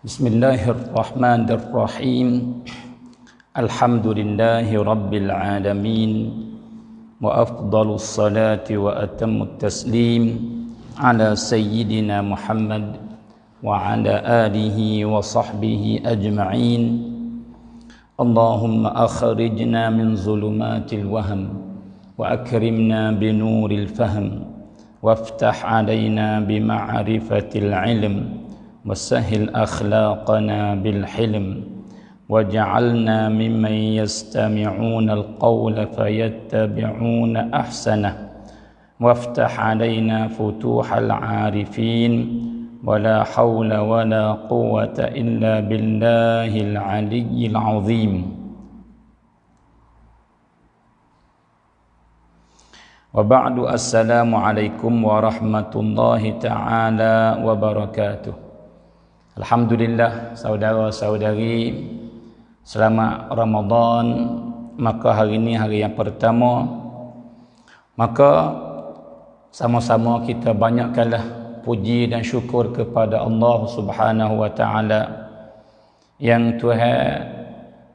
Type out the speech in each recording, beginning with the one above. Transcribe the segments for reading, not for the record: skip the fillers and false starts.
Bismillahirrahmanirrahim. Alhamdulillahi rabbil alamin. Wa afdalus salati wa atammut taslim ala sayyidina Muhammad wa ala alihi wa sahbihi ajma'in. Allahumma akhrijna min zulumatil wahm wa akrimna binuril fahm waftah alaina bima'rifatil ilm وسهل أخلاقنا بالحلم وجعلنا ممن يستمعون القول فيتبعون أحسنه وافتح علينا فتوح العارفين ولا حول ولا قوة إلا بالله العلي العظيم. وبعد السلام عليكم ورحمة الله تعالى وبركاته. Alhamdulillah, saudara-saudari, selamat Ramadan. Maka hari ini hari yang pertama, maka sama-sama kita banyakkanlah puji dan syukur kepada Allah Subhanahu wa taala yang Tuhan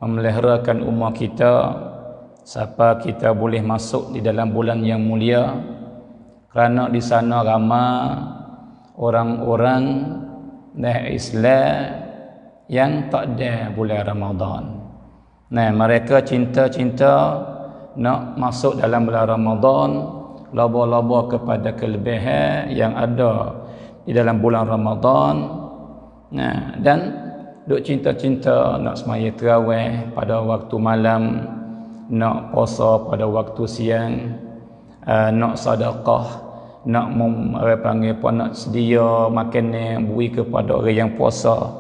memeliharakan umat kita sampai kita boleh masuk di dalam bulan yang mulia, kerana di sana ramai orang-orang Islam yang tak ada bulan Ramadan. Mereka cinta-cinta nak masuk dalam bulan Ramadan, laba-laba kepada kelebihan yang ada di dalam bulan Ramadan. Dan duk cinta-cinta nak semaya tarawih pada waktu malam, nak puasa pada waktu siang, nak sedekah, nak nak sedia makanan beri kepada orang yang puasa,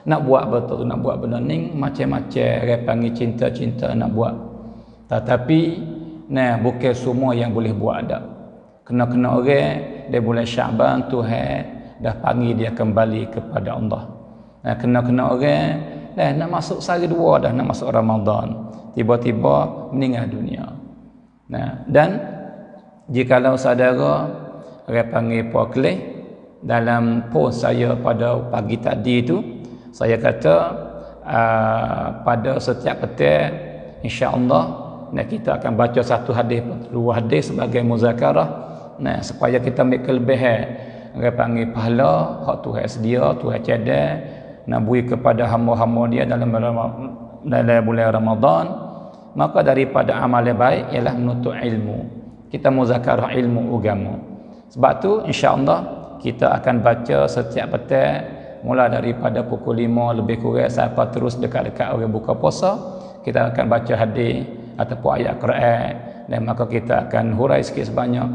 nak buat betul, nak buat benda ni macam-macam orang panggil cinta-cinta nak buat. Tetapi bukan semua yang boleh buat dak. Kena-kena orang dia bulan Syaban Tuhan dah panggil dia kembali kepada Allah. Kena-kena orang nak masuk sehari dua dah nak masuk Ramadan, tiba-tiba meninggal dunia. Dan jikalau saudara orang panggil pokleh dalam post saya pada pagi tadi itu, saya kata pada setiap petang insya-Allah kita akan baca satu hadis, dua hadis sebagai muzakarah, supaya kita ambil kelebihan orang panggil pahala hak Tuhan sedia, Tuhan cadang nak beri kepada hamba-hamba dia dalam bulan Ramadan. Maka daripada amal yang baik ialah menuntut ilmu, kita muzakarah ilmu agama. Sebab tu insya-Allah kita akan baca setiap petang mula daripada pukul 5 lebih kurang sampai terus dekat-dekat orang buka puasa. Kita akan baca hadis ataupun ayat Quran, dan maka kita akan hurai sikit sebanyak.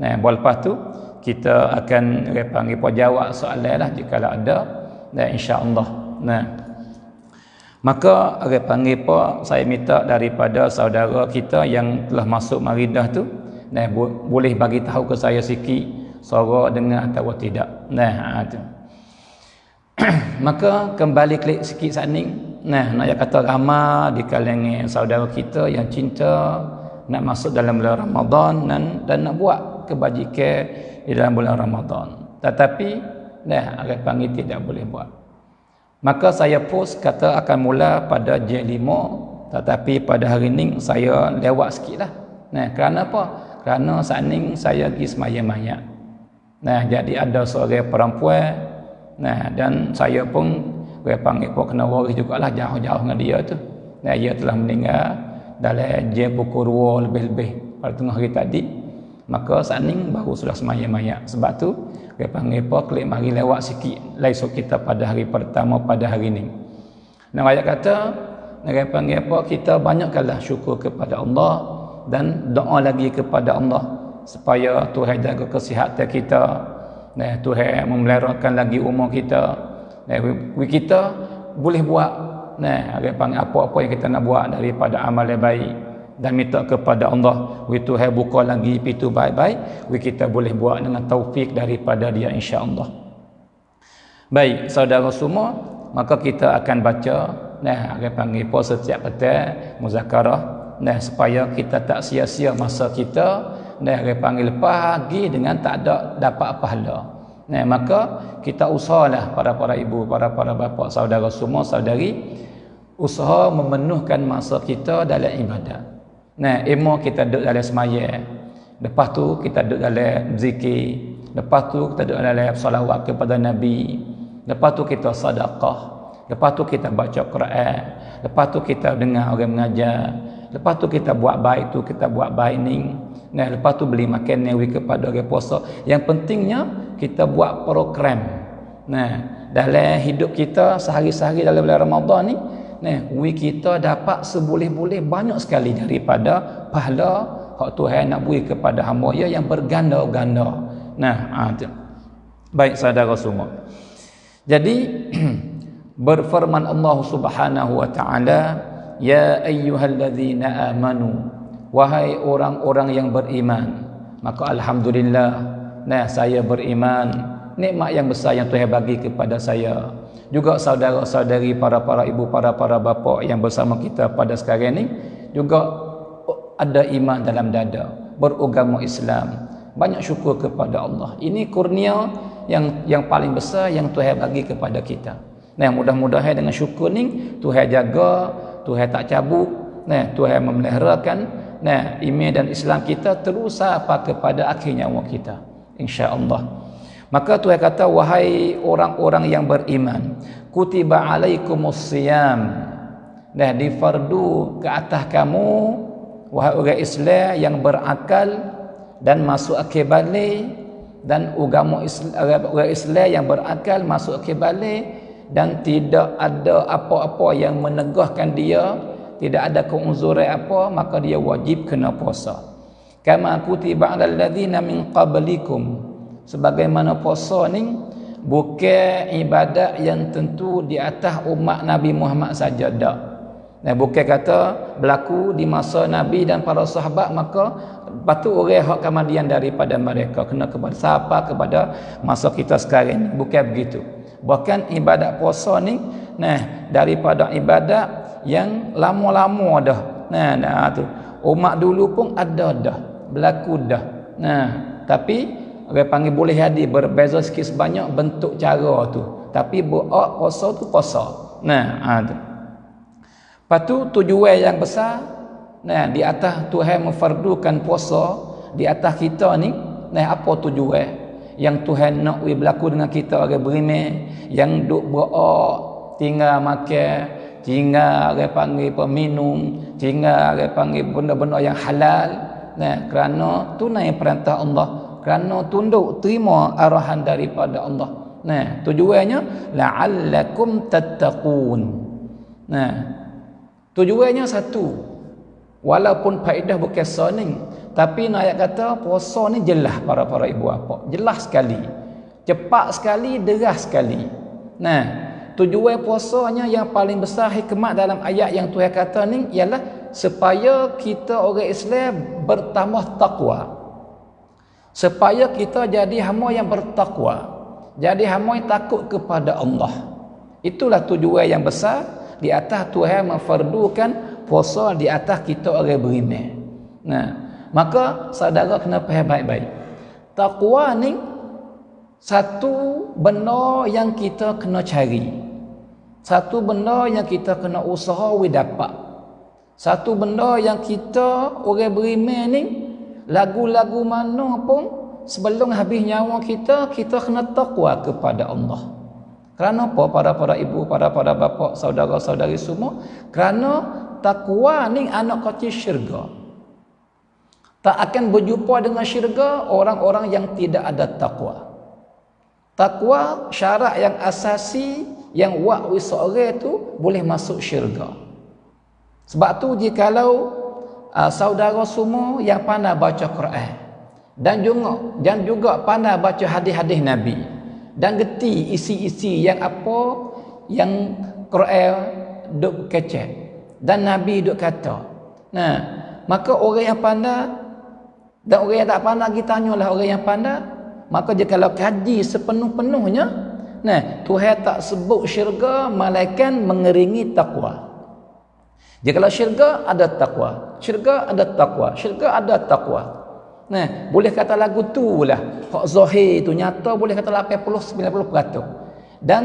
Lepas tu kita akan panggil jawab soalan lah jika ada, dan insya-Allah. Maka panggil saya minta daripada saudara kita yang telah masuk maridah tu, boleh bagi tahu ke saya sikit suara dengar atau tidak. Tu. Maka kembali klik sikit saning. Nak kata ramai di kalangan saudara kita yang cinta nak masuk dalam bulan Ramadan dan nak buat kebajikan di dalam bulan Ramadan. Tetapi orang panggil tidak boleh buat. Maka saya post kata akan mula pada jam 5, tetapi pada hari ini saya lewat sikitlah. Kerana apa? Kerana saat ni saya pergi semayang mayat. Jadi ada seorang perempuan, dan saya pun panggil pun kena waris jugalah jauh-jauh dengan dia tu. Dia telah meninggal dalam jam pukul 2 lebih-lebih pada tengah hari tadi. Maka saat ni baru sudah semayang mayat. Sebab tu panggil pun klik mari lewat sikit laisuk kita pada hari pertama pada hari ni. Ayat kata panggil apa, kita banyakkanlah syukur kepada Allah dan doa lagi kepada Allah supaya Tuhan jaga kesihatan kita, Tuhan memeliharakan lagi umur kita, kita boleh buat apa-apa yang kita nak buat daripada amal yang baik, dan minta kepada Allah Tuhan buka lagi pintu baik-baik kita boleh buat dengan taufik daripada dia insya-Allah. Baik saudara semua, maka kita akan baca panggil setiap petang muzakarah, supaya kita tak sia-sia masa kita, dia panggil pagi dengan tak ada dapat pahala. Nah, maka kita usahalah para ibu, para bapa, saudara semua, saudari, usaha memenuhkan masa kita dalam ibadat. Nah, kita duduk dalam semaya. Lepas tu kita duduk dalam zikir. Lepas tu kita duduk dalam salawat kepada Nabi. Lepas tu kita sedekah. Lepas tu kita baca Quran. Lepas tu kita dengar orang mengajar. Lepas tu kita buat baik tu, kita buat baik ni. Nah, lepas tu beli makan newi kepada orang puasa. Yang pentingnya kita buat program. Nah, dalam hidup kita sehari-hari dalam bulan Ramadan ni, nah, kita dapat seboleh-boleh banyak sekali daripada pahala hak Tuhan nak beri kepada hamba yang berganda-ganda. Nah, baik saudara semua. Jadi berfirman Allah Subhanahu wa taala, ya ayyuhallazina amanu, wahai orang-orang yang beriman. Maka alhamdulillah, nah, saya beriman, nikmat yang besar yang Tuhan bagi kepada saya. Juga saudara-saudari, para ibu, para bapa yang bersama kita pada sekarang ni juga ada iman dalam dada, beragama Islam. Banyak syukur kepada Allah. Ini kurnia yang paling besar yang Tuhan bagi kepada kita. Nah, mudah-mudahan dengan syukur ni Tuhan jaga, Tuhan tak cabut, nah, Tuhan memeliharakan, nah, iman dan Islam kita terus sampai kepada akhir nyawa kita, insya-Allah. Maka Tuhan kata, wahai orang-orang yang beriman, kutiba alaikumus siyam, dah difardu ke atas kamu, wahai orang Islam yang berakal dan masuk akhir balik, dan agama orang Islam yang berakal masuk akhir balik, dan tidak ada apa-apa yang menegahkan dia, tidak ada keunzuran apa, maka dia wajib kena puasa. Kama kutiba alal ladzina min qablikum, sebagaimana puasa ni bukan ibadat yang tentu di atas umat Nabi Muhammad saja, dak. Nah, bukan kata berlaku di masa Nabi dan para sahabat maka patut orang hak kemudian daripada mereka kena kepada siapa, kepada masa kita sekarang ni. Bukan begitu. Bahkan ibadat puasa ni, nah, daripada ibadat yang lama-lama dah. Nah tu. Umat dulu pun ada dah, berlaku dah. Nah, tapi orang panggil boleh jadi berbeza sikit sebanyak bentuk cara tu. Tapi buat puasa tu puasa. Nah, tu. Lepas tu tujuan yang besar, nah, di atas Tuhan memfardukan puasa di atas kita ni, nah, apa tujuan yang Tuhan nak berlaku dengan kita orang beriman yang duk berok, tinggal makan, tinggal orang panggil peminum, tinggal orang panggil benda-benda yang halal, nah, kerana tunai perintah Allah, kerana tunduk terima arahan daripada Allah. Nah, tujuannya la'allakum tattaqun. Nah, tujuannya satu, walaupun faedah bukan soning, tapi nak ayat kata puasa ni jelas para ibu bapa, jelas sekali, cepat sekali, deras sekali. Nah, tujuan puasanya yang paling besar hikmat dalam ayat yang Tuhan kata ni ialah supaya kita orang Islam bertambah takwa, supaya kita jadi hamba yang bertakwa, jadi hamba yang takut kepada Allah. Itulah tujuan yang besar di atas Tuhan memfardukan puasa di atas kita orang beriman. Nah, maka saudara kena faham baik-baik. Takwa ni satu benda yang kita kena cari. Satu benda yang kita kena usaha dapat. Satu benda yang kita orang beriman ni, lagu-lagu mana pun sebelum habis nyawa kita kena takwa kepada Allah. Kerana apa para ibu, para bapa, saudara-saudari semua? Kerana takwa ni anak kecil syurga. Tak akan berjumpa dengan syurga orang-orang yang tidak ada takwa. Takwa syarat yang asasi yang wakwi seorang tu boleh masuk syurga. Sebab tu jikalau saudara semua yang pandai baca Quran dan juga pandai baca hadis-hadis Nabi dan gerti isi-isi yang apa yang Quran duk kecek dan Nabi duk kata. Nah, maka orang yang pandai dan orang yang tak pandai, kita tanyalah orang yang pandai. Maka jikalau kaji sepenuh-penuhnya, nah, Tuhan tak sebut syurga malaikat mengeringi takwa. Jikalau syurga ada takwa, syurga ada takwa, syurga ada takwa. Nah, boleh kata lagu tu lah. Hak zahir tu nyata boleh kata 80-90%. Dan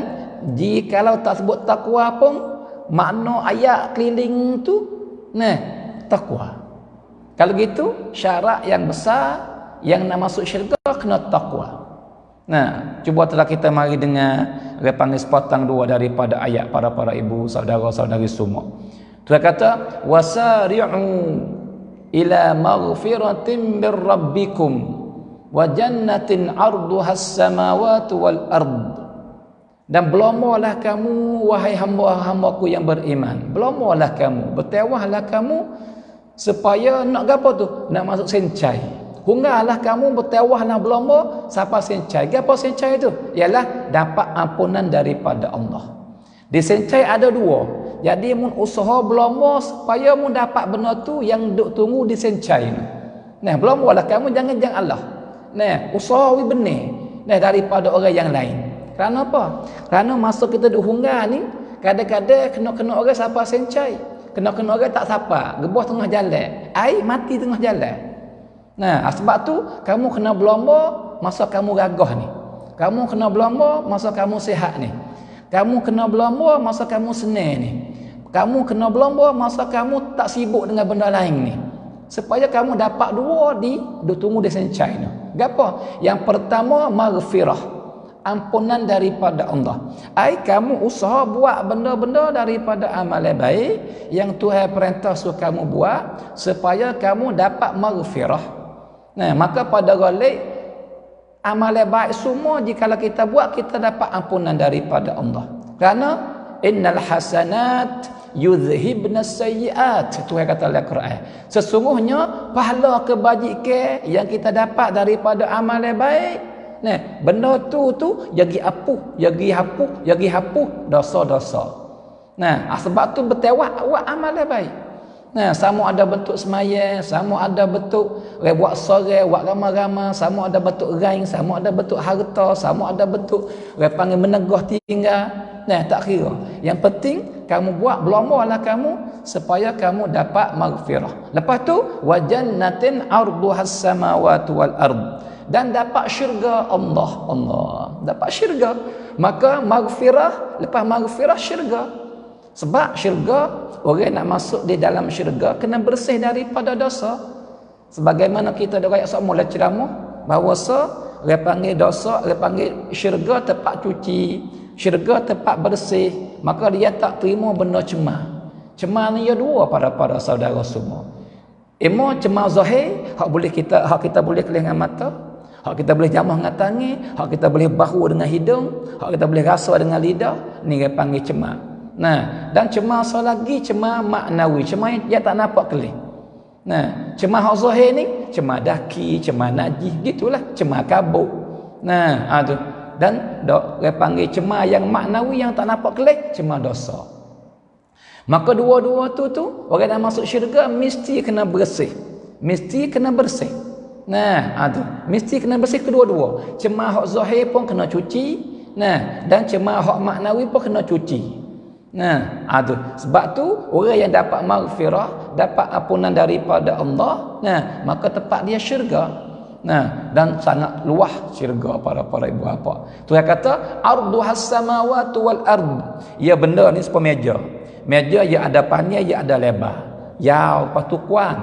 jikalau tak sebut takwa pun, makna ayat keliling tu, nah, takwa. Kalau gitu, syarat yang besar yang nak masuk syurga kena takwa. Nah, cuba telah kita mari dengar panggil sepotong dua daripada ayat para ibu, saudara-saudari semua. Tuhan kata, wasari'u ila maghfiratin mir rabbikum wa jannatin 'arduha as-samawati wal ard. Dan berlombalah kamu wahai hamba-hambaku yang beriman. Berlombalah kamu, bertawahlah kamu supaya nak gapo tu? Nak masuk sencai. Hunggalah kamu bertawah nak berlomba siapa sencai. Gapo sencai tu? Ialah dapat ampunan daripada Allah. Di sencai ada dua. Jadi mun usaha berlomba supaya mun dapat benda tu yang duk tunggu di sencai ni. Nah, berlombalah kamu jangan Allah. Nah, usaha wi benih. Nah, daripada orang yang lain. Kerana apa? Kerana masa kita duk hungga ni kadang-kadang kena orang siapa sencai. Kena orang tak siapa, gebah tengah jalan. Ai mati tengah jalan. Nah, sebab tu kamu kena berlomba masa kamu gagah ni. Kamu kena berlomba masa kamu sihat ni. Kamu kena berlomba masa kamu senang ni. Kamu kena berlomba masa kamu tak sibuk dengan benda lain ni. Supaya kamu dapat dua tunggu di sencai ni. Gapo? Yang pertama maghfirah. Ampunan daripada Allah. Ai kamu usaha buat benda-benda daripada amal baik yang Tuhan perintah suruh kamu buat supaya kamu dapat maghfirah. Nah, maka pada galik amal baik semua jikalau kita buat kita dapat ampunan daripada Allah. Kerana innal hasanat yudhhibna sayyiat. Tuhan kata dalam Quran. Sesungguhnya pahala kebajikan yang kita dapat daripada amal baik, nah, benda tu jadi hapus dosa-dosa. Nah, sebab tu bertawak buat amal baik. Nah, sama ada bentuk semaya, sama ada bentuk buat sore, buat ramai-ramai, sama ada bentuk rain, sama ada bentuk harta, sama ada bentuk panggil menegah tinggal. Nah, tak kira. Yang penting kamu buat berlombalah kamu supaya kamu dapat maghfirah. Lepas tu wa jannatin 'arduhas samawati wal ard. Dan dapat syurga Allah dapat syurga. Maka maghfirah, lepas maghfirah syurga. Sebab syurga, orang nak masuk di dalam syurga kena bersih daripada dosa. Sebagaimana kita dah ayat semula ceramah bahawa orang panggil dosa, orang panggil syurga tempat cuci, syurga tempat bersih. Maka dia tak terima benda cemar. Cemar ni ada dua para saudara semua. Cemar zahir, hak kita boleh kelih dengan mata, hak kita boleh jamah dengan tangan, hak kita boleh bahu dengan hidung, hak kita boleh rasa dengan lidah. Ni dia panggil cemar. Nah, dan cemar lagi cemar maknawi, cemar yang tak nampak kelih. Nah, cemar hak zahir ni cemar daki, cemar najis, gitulah, cemar kabut. Nah, tu. Dan dia panggil cemar yang maknawi yang tak nampak kelih, cemar dosa. Maka dua-dua tu orang yang masuk syurga mesti kena bersih. Mesti kena bersih. Nah, tu. Mesti kena bersih kedua-dua. Cemar hak zahir pun kena cuci. Nah, dan cemar hak maknawi pun kena cuci. Nah, tu. Sebab tu orang yang dapat maghfirah, dapat ampunan daripada Allah, nah, maka tempat dia syurga. Nah, dan sangat luas syurga para ibu bapa. Tuhan kata arduhas samawati wal ard. Ya, benda ni seperti meja. Meja yang ada panjang, yang ada lebar. Yau, lepas tu kuang.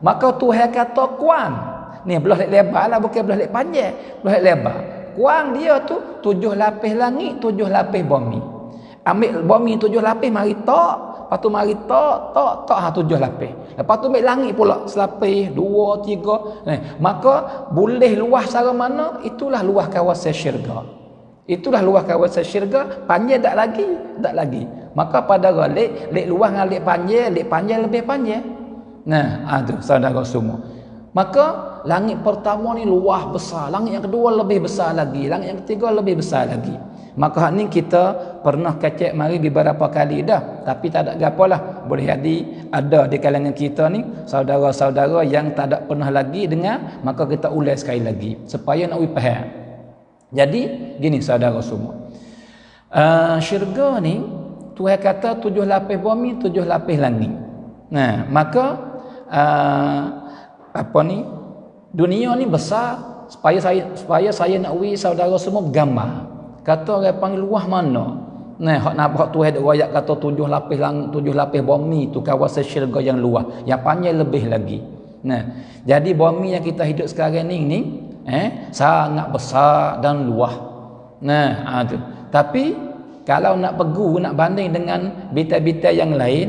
Maka Tuhan kata kuang. Ni belah lebar lah, bukan belah panjang, belah lebar. Kuang dia tu 7 lapis langit, 7 lapis bumi. Ambil bumi 7 lapis, mari tok, lepas tu mari tok 7 lapis. Lepas tu ambil langit pula selapis 2, 3. Maka boleh luas cara mana? Itulah luas kawasan syurga. Itulah luas kawasan syurga. Panjang tak lagi. Maka pada galik luas dengan lek panjang lebih panjang. Nah, tu saudara semua. Maka langit pertama ni luas besar, langit yang kedua lebih besar lagi, langit yang ketiga lebih besar lagi. Maka hak ni kita pernah kecek mari beberapa kali dah, tapi tak ada gapalah. Boleh jadi ada di kalangan kita ni saudara-saudara yang tak ada pernah lagi dengar, maka kita ulang sekali lagi supaya nak faham. Jadi gini saudara semua. Syurga ni Tuhan kata 7 lapis bumi, 7 lapis langit. Nah, maka Dunia ni besar, supaya saya nak saudara semua bergambar. Kata orang panggil luah mana? Nah, hak Tuhan ada ayat kata 7 lapis bumi tu kawasan syurga yang luas, yang panjang lebih lagi. Nah, jadi bumi yang kita hidup sekarang ni sangat besar dan luas. Nah, tu. Tapi kalau nak banding dengan bintang-bintang yang lain,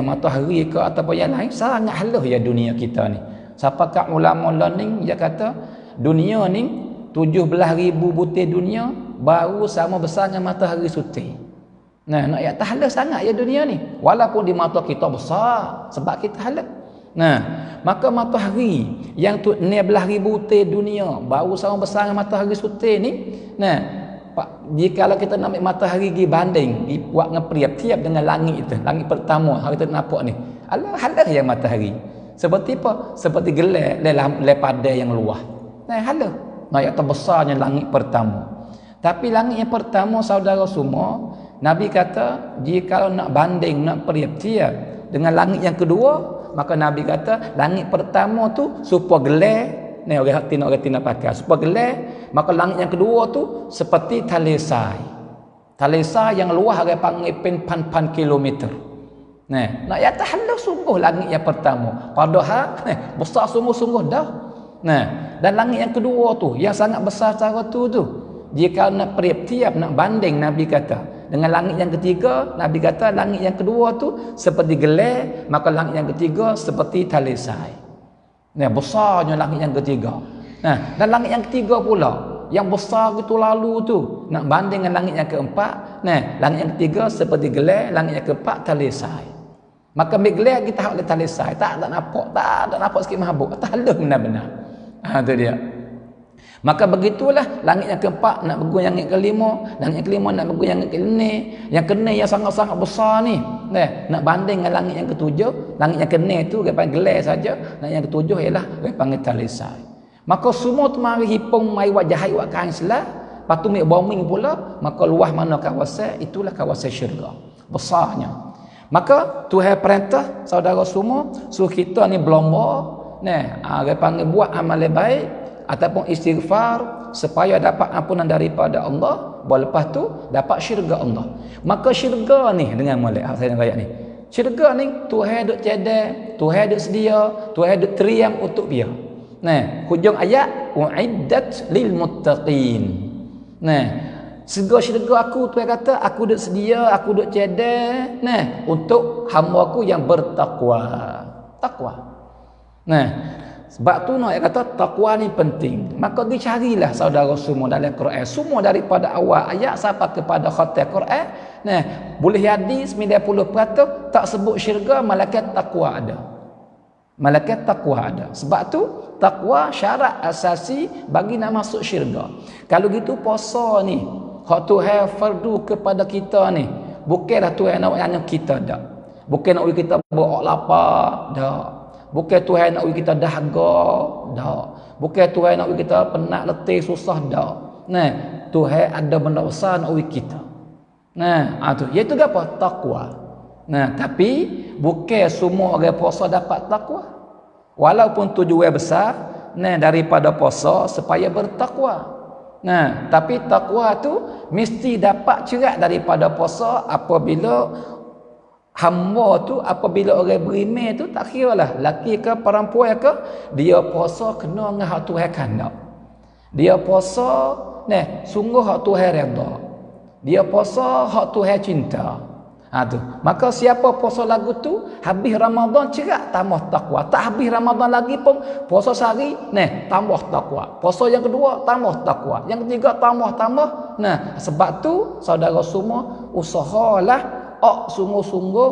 matahari ke ataupun yang lain, sangat halus ya dunia kita ni. Siapakah ulama learning dia kata dunia ni 17,000 butir dunia baru sama besar dengan matahari suti. Nah, nak ya halus sangat ya dunia ni. Walaupun di mata kita besar sebab kita halus. Nah, maka matahari yang 16,000 butir dunia baru sama besar dengan matahari suti ni. Nah, jika kita nak ambil matahari pergi banding, buat ngepriap tiap dengan langit itu, langit pertama hari kita nampak ni. Allah halus yang matahari. Seperti apa? Seperti gelar padai yang luas. Nah, halus. Nah, yang terbesarnya langit pertama. Tapi langit yang pertama saudara semua, Nabi kata, jika nak banding, nak periap-tiap dengan langit yang kedua, maka Nabi kata, langit pertama tu supaya gelar, ni orang tina pakai, supaya gelar, maka langit yang kedua tu seperti talisai. Talisai yang luas orang panggil pan kilometer. Nah, nak ya halus sungguh langit yang pertama. Padahal besar sungguh-sungguh dah. Nah, dan langit yang kedua tu, yang sangat besar cara tu, jika nak periap-tiap, nak banding, Nabi kata, dengan langit yang ketiga, Nabi kata langit yang kedua tu seperti gelar, maka langit yang ketiga seperti talisai. Nah, besarnya langit yang ketiga. Nah, dan langit yang ketiga pula, yang besar itu lalu tu, nak banding dengan langit yang keempat, nah, langit yang ketiga seperti gelar, langit yang keempat talisai. Maka ambil gelar kita hak oleh talisai, tak nampak sikit mabuk, tak halus benar-benar. Tu dia. Maka begitulah langit yang keempat nak berguna yang kelima, langit yang kelima nak berguna yang keenam, yang keenam yang sangat-sangat besar ni. Nak banding dengan langit yang ketujuh, langit yang keenam tu dia panggil gelar saja, langit yang ketujuh ialah dia panggil talisai. Maka semua tu mari hipung mai wajah ai wak kain selah, patu mi bumi pula, maka luas mana kawasan itulah kawasan syurga. Besarnya. Maka Tuhan perintah saudara semua suruh kita ni berlomba, dia panggil buat amal baik ataupun istighfar supaya dapat ampunan daripada Allah, lepas tu dapat syurga Allah. Maka syurga ni dengan molek saya nak ayat ni. Syurga ni Tuhan duk cedek, Tuhan duk sedia, Tuhan duk teriam untuk dia. Nah, hujung ayat uiddat lil muttaqin. Nah, syurga aku Tuhan kata aku duk sedia, aku duk cedek, untuk hamba-Ku yang bertakwa. Takwa. Nah, sebab tu nak kata takwa ni penting. Maka dicarilah saudara semua dalam Quran. Semua daripada awal ayat sampai kepada khatam Quran. Nah, boleh jadi 90% tak sebut syurga, malaikat takwa ada. Malaikat takwa ada. Sebab tu takwa syarat asasi bagi nak masuk syurga. Kalau gitu puasa ni, hak Tuhan fardu kepada kita ni, bukanlah Tuhan nak hanya kita dak. Bukan nak kita berok lapar dak. Bukan Tuhan nak kita dahaga, dak. Bukan Tuhan nak kita penat letih susah, dak. Nah, Tuhan ada benda besar nak kita. Nah, tu iaitu apa? Takwa. Nah, tapi bukan semua orang puasa dapat takwa. Walaupun tujuan besar daripada puasa supaya bertakwa. Nah, tapi takwa tu mesti dapat cerak daripada puasa apabila hamba tu, apabila orang beriman tu, tak kira lah lelaki ke perempuan ke, dia puasa kena dengan hak Tuhan kandak. Dia puasa sungguh hak Tuhan redha. Dia puasa hak Tuhan cinta. Tu. Maka siapa puasa lagu tu habis Ramadan cerak tambah takwa. Tak habis Ramadan lagi pun puasa sehari tambah takwa. Puasa yang kedua tambah takwa. Yang ketiga tambah. Sebab tu saudara semua usahalah sungguh-sungguh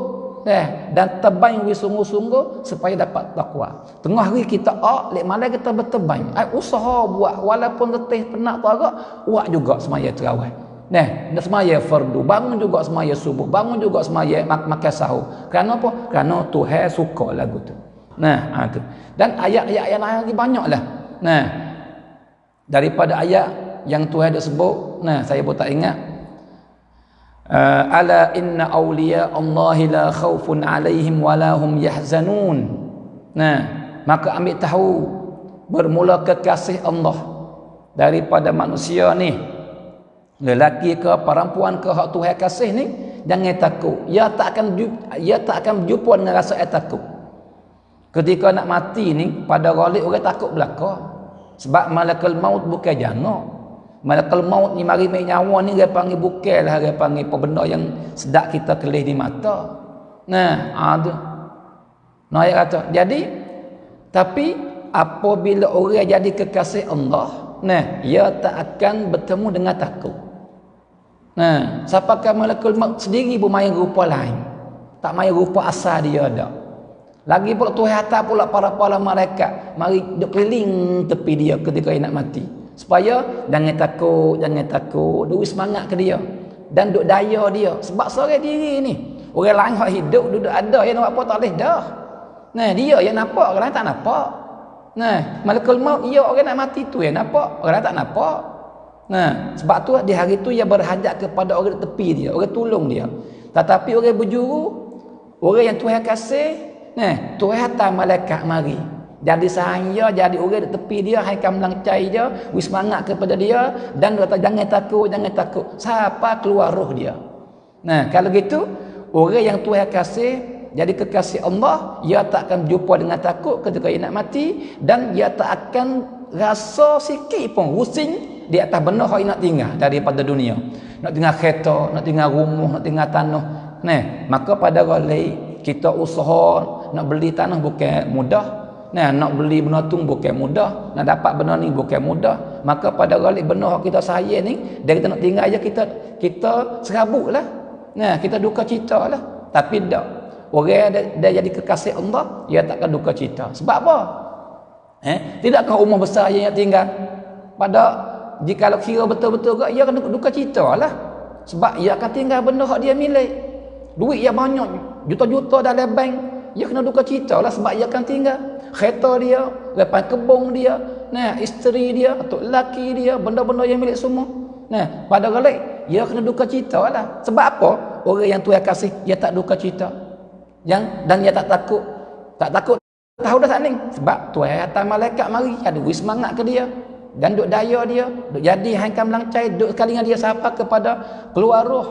dan terbang sungguh-sungguh supaya dapat takwa. Tengah hari kita lek malam kita berterbang. Usaha buat walaupun letih penat tu agak, buat juga semaya tarawih. Semaya fardu, bangun juga semaya subuh, bangun juga semaya makan sahur. Kerana apa? Kerana Tuhan suka lagu tu. Tu. Dan ayat-ayat yang lain lagi banyaklah. Daripada ayat yang Tuhan ada sebut, saya pun tak ingat. Ala inna awliya Allahi la khawfun alaihim wa la hum yahzanun. Maka ambil tahu bermula kekasih Allah daripada manusia ni, lelaki ke perempuan ke hak Tuhan kasih ni, jangan takut. Ia tak akan berjumpa dengan rasa takut. Ketika nak mati ni, pada ghalib orang takut belaka. Sebab malakul maut bukan jana. Malakul maut ni mari main nyawa ni, dia panggil bukanlah, dia panggil apa benda yang sedap kita kelih di mata. Nah, ada. Nah, dia kata, jadi tapi apabila orang jadi kekasih Allah, nah, ia tak akan bertemu dengan takut. Nah, siapakah malakul maut sendiri pun main rupa lain. Tak main rupa asal dia ada. Lagi pula Tuhan hantar pula para malaikat mari duk keliling tepi dia ketika dia nak mati. Supaya jangan takut, duk semangat ke dia dan duk daya dia. Sebab seorang diri ni, orang lain hak hidup duduk ada yang nak apa tak boleh dah. Nah, dia yang nampak, orang lain tak nampak. Nah, malakul maut dia orang nak mati tu yang nampak, orang lain tak nampak. Nah, sebab tu di hari tu ia berhajat kepada orang di tepi dia, orang tolong dia. Tetapi orang berjuru, orang yang Tuhan kasih, nah, Tuhan hantar malaikat mari. Jadi saya jadi orang di tepi dia, hai kam langcai dia, wis semangat kepada dia dan kata jangan takut. Siapa keluar roh dia. Nah, kalau gitu orang yang Tuhan kasih jadi kekasih Allah, ia tak akan berjumpa dengan takut ketika ia nak mati, dan ia tak akan rasa sikit pun pusing di atas benda yang nak tinggal daripada dunia. Nak tinggal kereta, nak tinggal rumah, nak tinggal tanah. Nah, maka pada kali kita usaha nak beli tanah bukan mudah. Nah, nak beli benda tu bukan mudah, nak dapat benda ni bukan mudah. Maka pada kali benda yang kita sayang ni, dari kita nak tinggal aja kita serabutlah. Nah, kita duka cita lah. Tapi tak. Orang dia jadi kekasih Allah, dia takkan duka cita. Sebab apa? Tidakkah rumah besar yang tinggal? Pada jika kira betul-betul ke, ia akan duka cita lah. Sebab ia akan tinggal benda yang dia milik. Duit yang banyak, juta-juta dalam bank, ia kena duka cita lah sebab ia akan tinggal. Kereta dia, lepas kebun dia, nah, isteri dia, atau lelaki dia, benda-benda yang milik semua. Nah, pada kali ia kena duka cita lah. Sebab apa? Orang yang Tuhan kasih, ia tak duka cita. Dan dia tak takut tahu dah tak ni, sebab Tuhan hantar malaikat mari ada semangat ke dia dan duk daya dia, duk jadi hangkam langcai, duk sekali dengan dia siapa kepada keluar roh.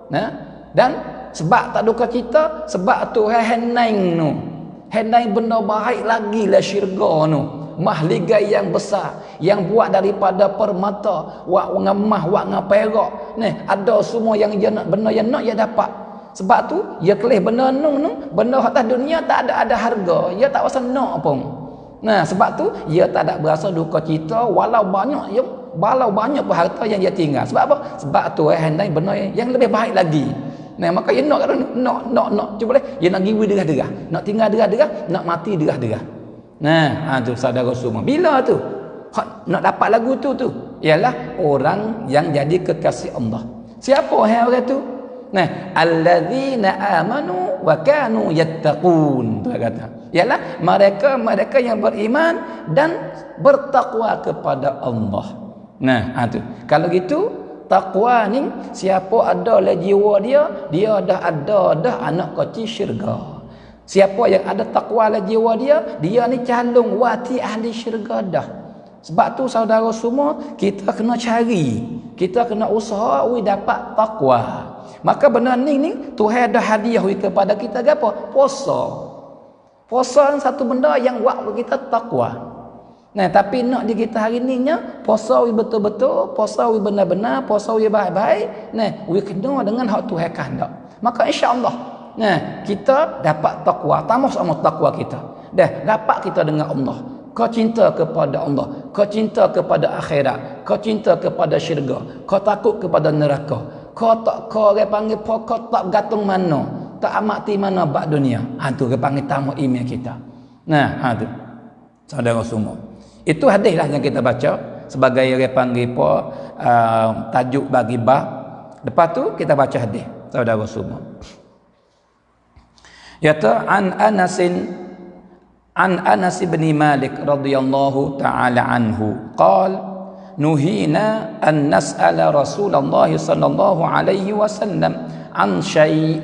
Nah, dan sebab tak duka cita, sebab Tuhan hendain benda baik lagi lah syurga nu, mahligai yang besar yang buat daripada permata, wak ngemah, wak perak. Nah, ada semua yang dia nak, benda yang nak dia dapat. Sebab tu ia kelih benda benda atas dunia tak ada harga, ia tak rasa nak pun. Nah, sebab tu ia tak ada berasa duka cita walau banyak pun harta yang dia tinggal. Sebab apa? Sebab tu handai benda yang lebih baik lagi. Nah, maka ia nak cuba boleh ia nak giwi derah-derah, nak tinggal derah-derah, nak mati derah-derah. Nah, tu saudara semua. Bila tu nak dapat lagu tu ialah orang yang jadi kekasih Allah. Siapa orang tu? Nah, alladzina amanu wa kanu yattaqun. Tu kata. Ialah mereka yang beriman dan bertakwa kepada Allah. Nah, tu. Kalau gitu, takwa ni siapa ada le jiwa dia dah ada anak kecil syurga. Siapa yang ada takwa le jiwa dia ni calon wati ahli syurga dah. Sebab tu saudara semua, kita kena cari, kita kena usaha dapat takwa. Maka benda ni Tuhan ada hadiah kepada kita apa? Puasa. Puasa satu benda yang buat kita takwa. Nah, tapi nak di kita hari ni nya puasa betul-betul, puasa benar-benar, puasa baik-baik. Nah, kena dengan hak Tuhan kehendak. Maka insya-Allah, nah, kita dapat takwa, tambah sama takwa kita. Dah dapat kita dengan Allah. Kau cinta kepada Allah, kau cinta kepada akhirat, kau cinta kepada syurga, kau takut kepada neraka. Kau orang panggil kau tak gantung mana, tak amati mana bab dunia. Tu orang panggil tamu iman kita. Nah, tu saudara semua. Itu hadislah yang kita baca sebagai orang panggil tajuk bagi bab. Lepas tu kita baca hadis saudara semua. Yata an Anas bin Malik radhiyallahu taala anhu qala nuhina an nas'ala Rasulullah sallallahu alaihi wasallam an syai'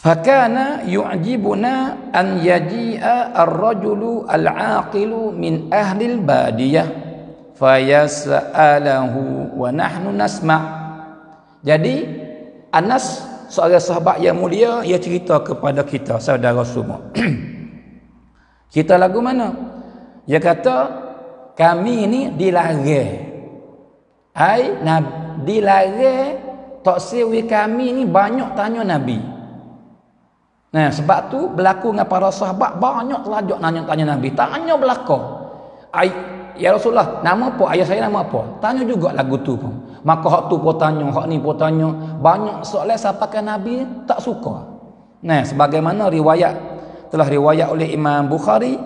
Fakana yu'jibuna an yaji'a ar-rajulu al-aqilu min ahli al-badiyah fayas'alahu wa nahnu nasma'. Jadi Anas, seorang sahabat yang mulia, ia cerita kepada kita saudara semua. Kita lagu mana? Dia kata kami ini dilarang. Dilarang tak sewi kami ni banyak tanya Nabi. Nah, sebab tu berlaku dengan para sahabat banyak telajak tanya Nabi. Tanya belaka. Ya Rasulullah, nama apa? Ayah saya nama apa? Tanya juga lagu tu pun. Maka hak tu pun tanya, hak ni pun tanya. Banyak soalan sampai Nabi tak suka. Nah, sebagaimana telah riwayat oleh Imam Bukhari.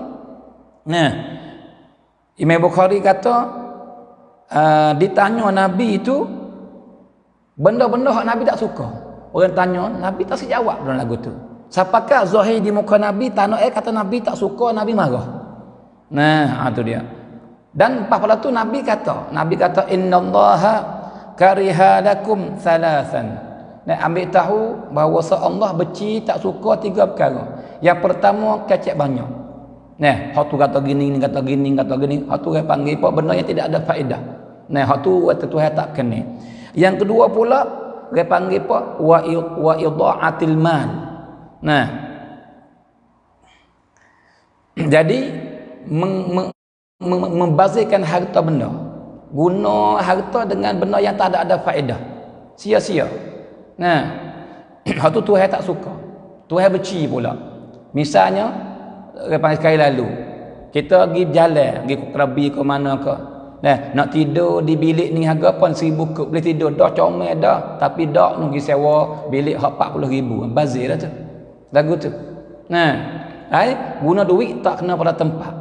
Nah, Imam Bukhari kata ditanya Nabi itu benda-benda hak Nabi tak suka. Orang tanya, Nabi tak jawab dalam lagu tu. Siapakah zahir di muka Nabi, tanah kata Nabi tak suka, Nabi marah. Nah, itu dia. Dan pada tu Nabi kata innallaha kariha lakum thalathan. Nak ambil tahu bahawa Allah benci tak suka 3 perkara. Yang pertama, kecek banyak. Nah, hak tu kata gini, kata gini. Hak tu dia panggil apa benda yang tidak ada faedah. Nah, hak tu Tuhan tak kena. Yang kedua pula, dia panggil apa? Wa idha'atil mal. Nah, jadi membazirkan harta benda, guna harta dengan benda yang tak ada faedah, sia-sia. Nah, hal tu Tuhan tak suka, Tuhan benci pula. Misalnya sekali lalu kita pergi berjalan, pergi ke Krabi ke mana ke, nak tidur di bilik ni harga pun 1,000 ke boleh tidur dah, comel dah, tapi dak nak pergi sewa bilik 40,000, bazir dah tu lagu tu. Nah, guna duit tak kena pada tempat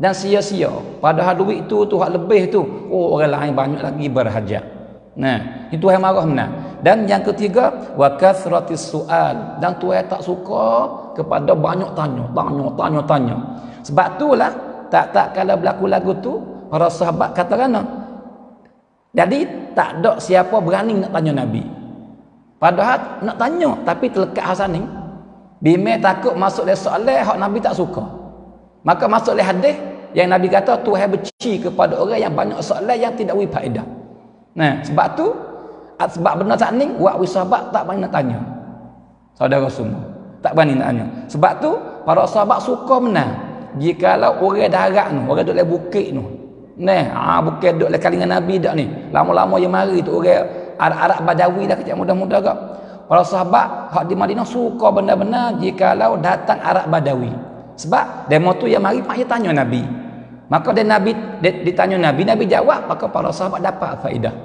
dan sia-sia, padahal duit tu hak lebih tu orang lain banyak lagi berhajat. Nah, itu Tuhan marah benar. Dan yang ketiga, wa kathratis sual, dan Tuhan tak suka kepada banyak tanya. Sebab itulah tak kalau berlaku lagu tu para sahabat kata kerana jadi tak ada siapa berani nak tanya Nabi, padahal nak tanya tapi terlekat hasan ni bime takut masuk le soalan hak Nabi tak suka. Maka masuk le hadis yang Nabi kata Tuhan benci kepada orang yang banyak soalan yang tidak berfaedah. Nah, sebab benda tak ni buat sahabat tak berani nak tanya. Saudara semua, tak berani nak tanya. Sebab tu para sahabat suka benar jikalau orang darat ni, orang duduk le bukit ni. Nah, bukan duduk le kalingan Nabi dak ni. Lama-lama yang mari tu orang Arab Badawi dah kecil muda-muda gak. Para sahabat hak di Madinah suka benar-benar jikalau datang Arab Badawi. Sebab demo tu yang mari mak tanya Nabi. Maka Nabi ditanya Nabi jawab, maka para sahabat dapat faedah.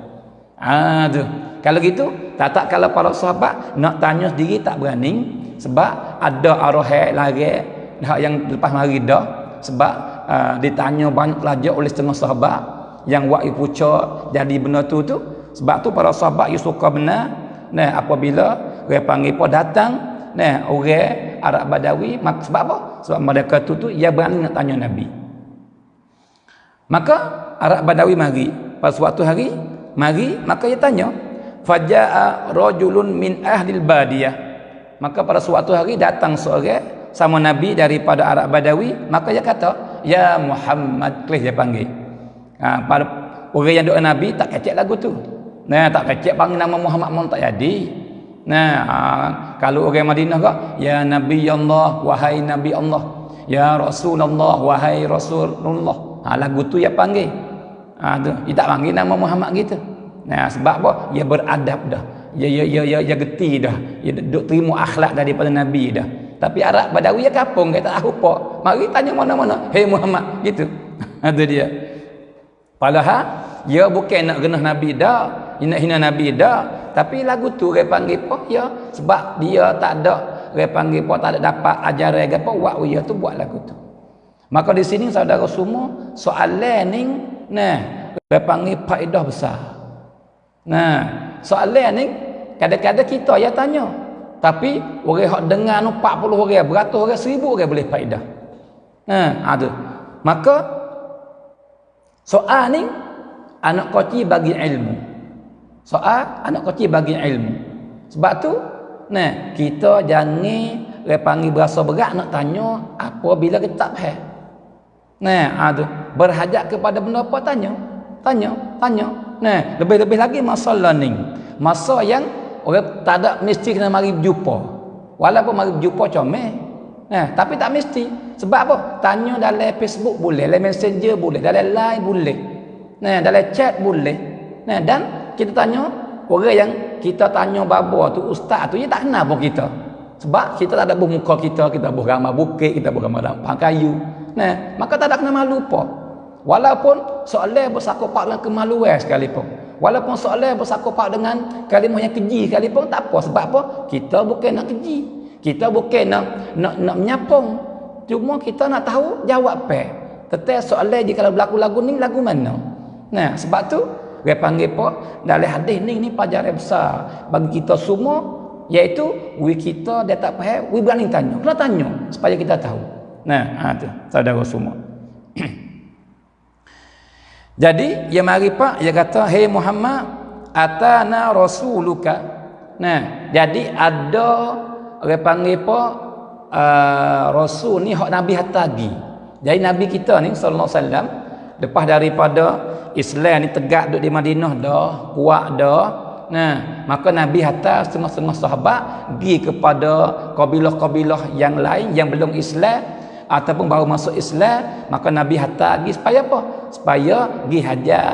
Tu. Kalau gitu, tak kalau para sahabat nak tanya sendiri tak berani sebab ada arwah lagi yang lepas mari dah, sebab ditanya banyak pelajar oleh setengah sahabat yang wak puca jadi benda tu. Sebab tu para sahabat yang suka benar. Nah, apabila dia panggil apa datang, nah orang Arab Badawi, sebab apa? Sebab mereka tu ia berani nak tanya Nabi. Maka Arab Badawi mari pada suatu hari mari, maka ia tanya, faja'a rajulun min ahlil badiyah. Maka pada suatu hari datang seorang sama Nabi daripada Arab Badawi, maka dia kata, ya Muhammad, dia panggil. Pada orang yang doa Nabi tak kecek lagu tu. Nah, tak kecek panggil nama Muhammad pun tak jadi. Nah, kalau orang Madinah kak, ya Nabi Allah, wahai Nabi Allah, ya Rasulullah, wahai Rasulullah. Lagu tu dia panggil. Dia tak panggil nama Muhammad gitu. Nah, sebab apa? Dia beradab dah. Dia geti dah. Dia duk terima akhlak daripada Nabi dah. Tapi Arab Badawi dia kapung, dia tak tahu apa. Mari tanya mana-mana, hei Muhammad gitu. Itu dia. Padahal dia bukan nak genah Nabi dah, nak hina Nabi dah, tapi lagu tu dia panggil apa? Ya, sebab dia tak ada, dia panggil apa, tak ada dapat ajaran apa, buat dia tu buat lagu tu. Maka di sini saudara semua, soalan ni, nah, dia panggil faedah besar. Nah, soalan ni kadang-kadang kita ya tanya, tapi orang hak dengar tu 40 orang, beratus orang, 1000 orang boleh faedah. Ada. Maka soal ni anak kecil bagi ilmu. Soal anak kecil bagi ilmu. Sebab tu Nah, kita jangan panggil berasa berat nak tanya apabila kita tak faham. Nah, tu berhajat kepada benda apa tanya. Nah, lebih-lebih lagi masa learning. Masa yang orang tak ada mesti kena mari berjumpa. Walaupun mari berjumpa comel. Nah, tapi tak mesti. Sebab apa? Tanya dalam Facebook boleh, dalam Messenger boleh, dalam Line boleh. Nah, dalam chat boleh. Nah, dan kita tanya orang yang kita tanya baba tu, ustaz tu, dia tak kenal pun kita. Sebab kita tak ada muka kita bergambar bukit, kita bergambar dampang kayu. Nah, maka tak ada kena malu apa. Walaupun soalan bersakupak dengan kemaluan sekalipun. Walaupun soalan bersakupak dengan kalimah yang keji sekalipun, tak apa. Sebab apa? Kita bukan nak keji. Kita bukan nak menyapung. Cuma kita nak tahu jawab apa. Tetapi soalan jika berlaku lagu ni, lagu mana? Nah, sebab tu dia panggil apa? Dalam hadis ni pelajaran besar bagi kita semua, iaitu kita dia tak faham, berani tanya. Kena tanya supaya kita tahu. Nah, tu saudara semua. Jadi dia mari pak, dia kata, "Hei Muhammad, atana rasuluka." Nah, jadi ada orang panggil apa? Rasul ni hak Nabi hatagi. Jadi Nabi kita ni sallallahu alaihi wasallam lepas daripada Islam ni tegak duduk di Madinah dah, kuat dah. Nah, maka Nabi hantar setengah-setengah sahabat pergi kepada kabilah-kabilah yang lain yang belum Islam ataupun baru masuk Islam. Maka Nabi hantar pergi supaya apa? Supaya pergi hajar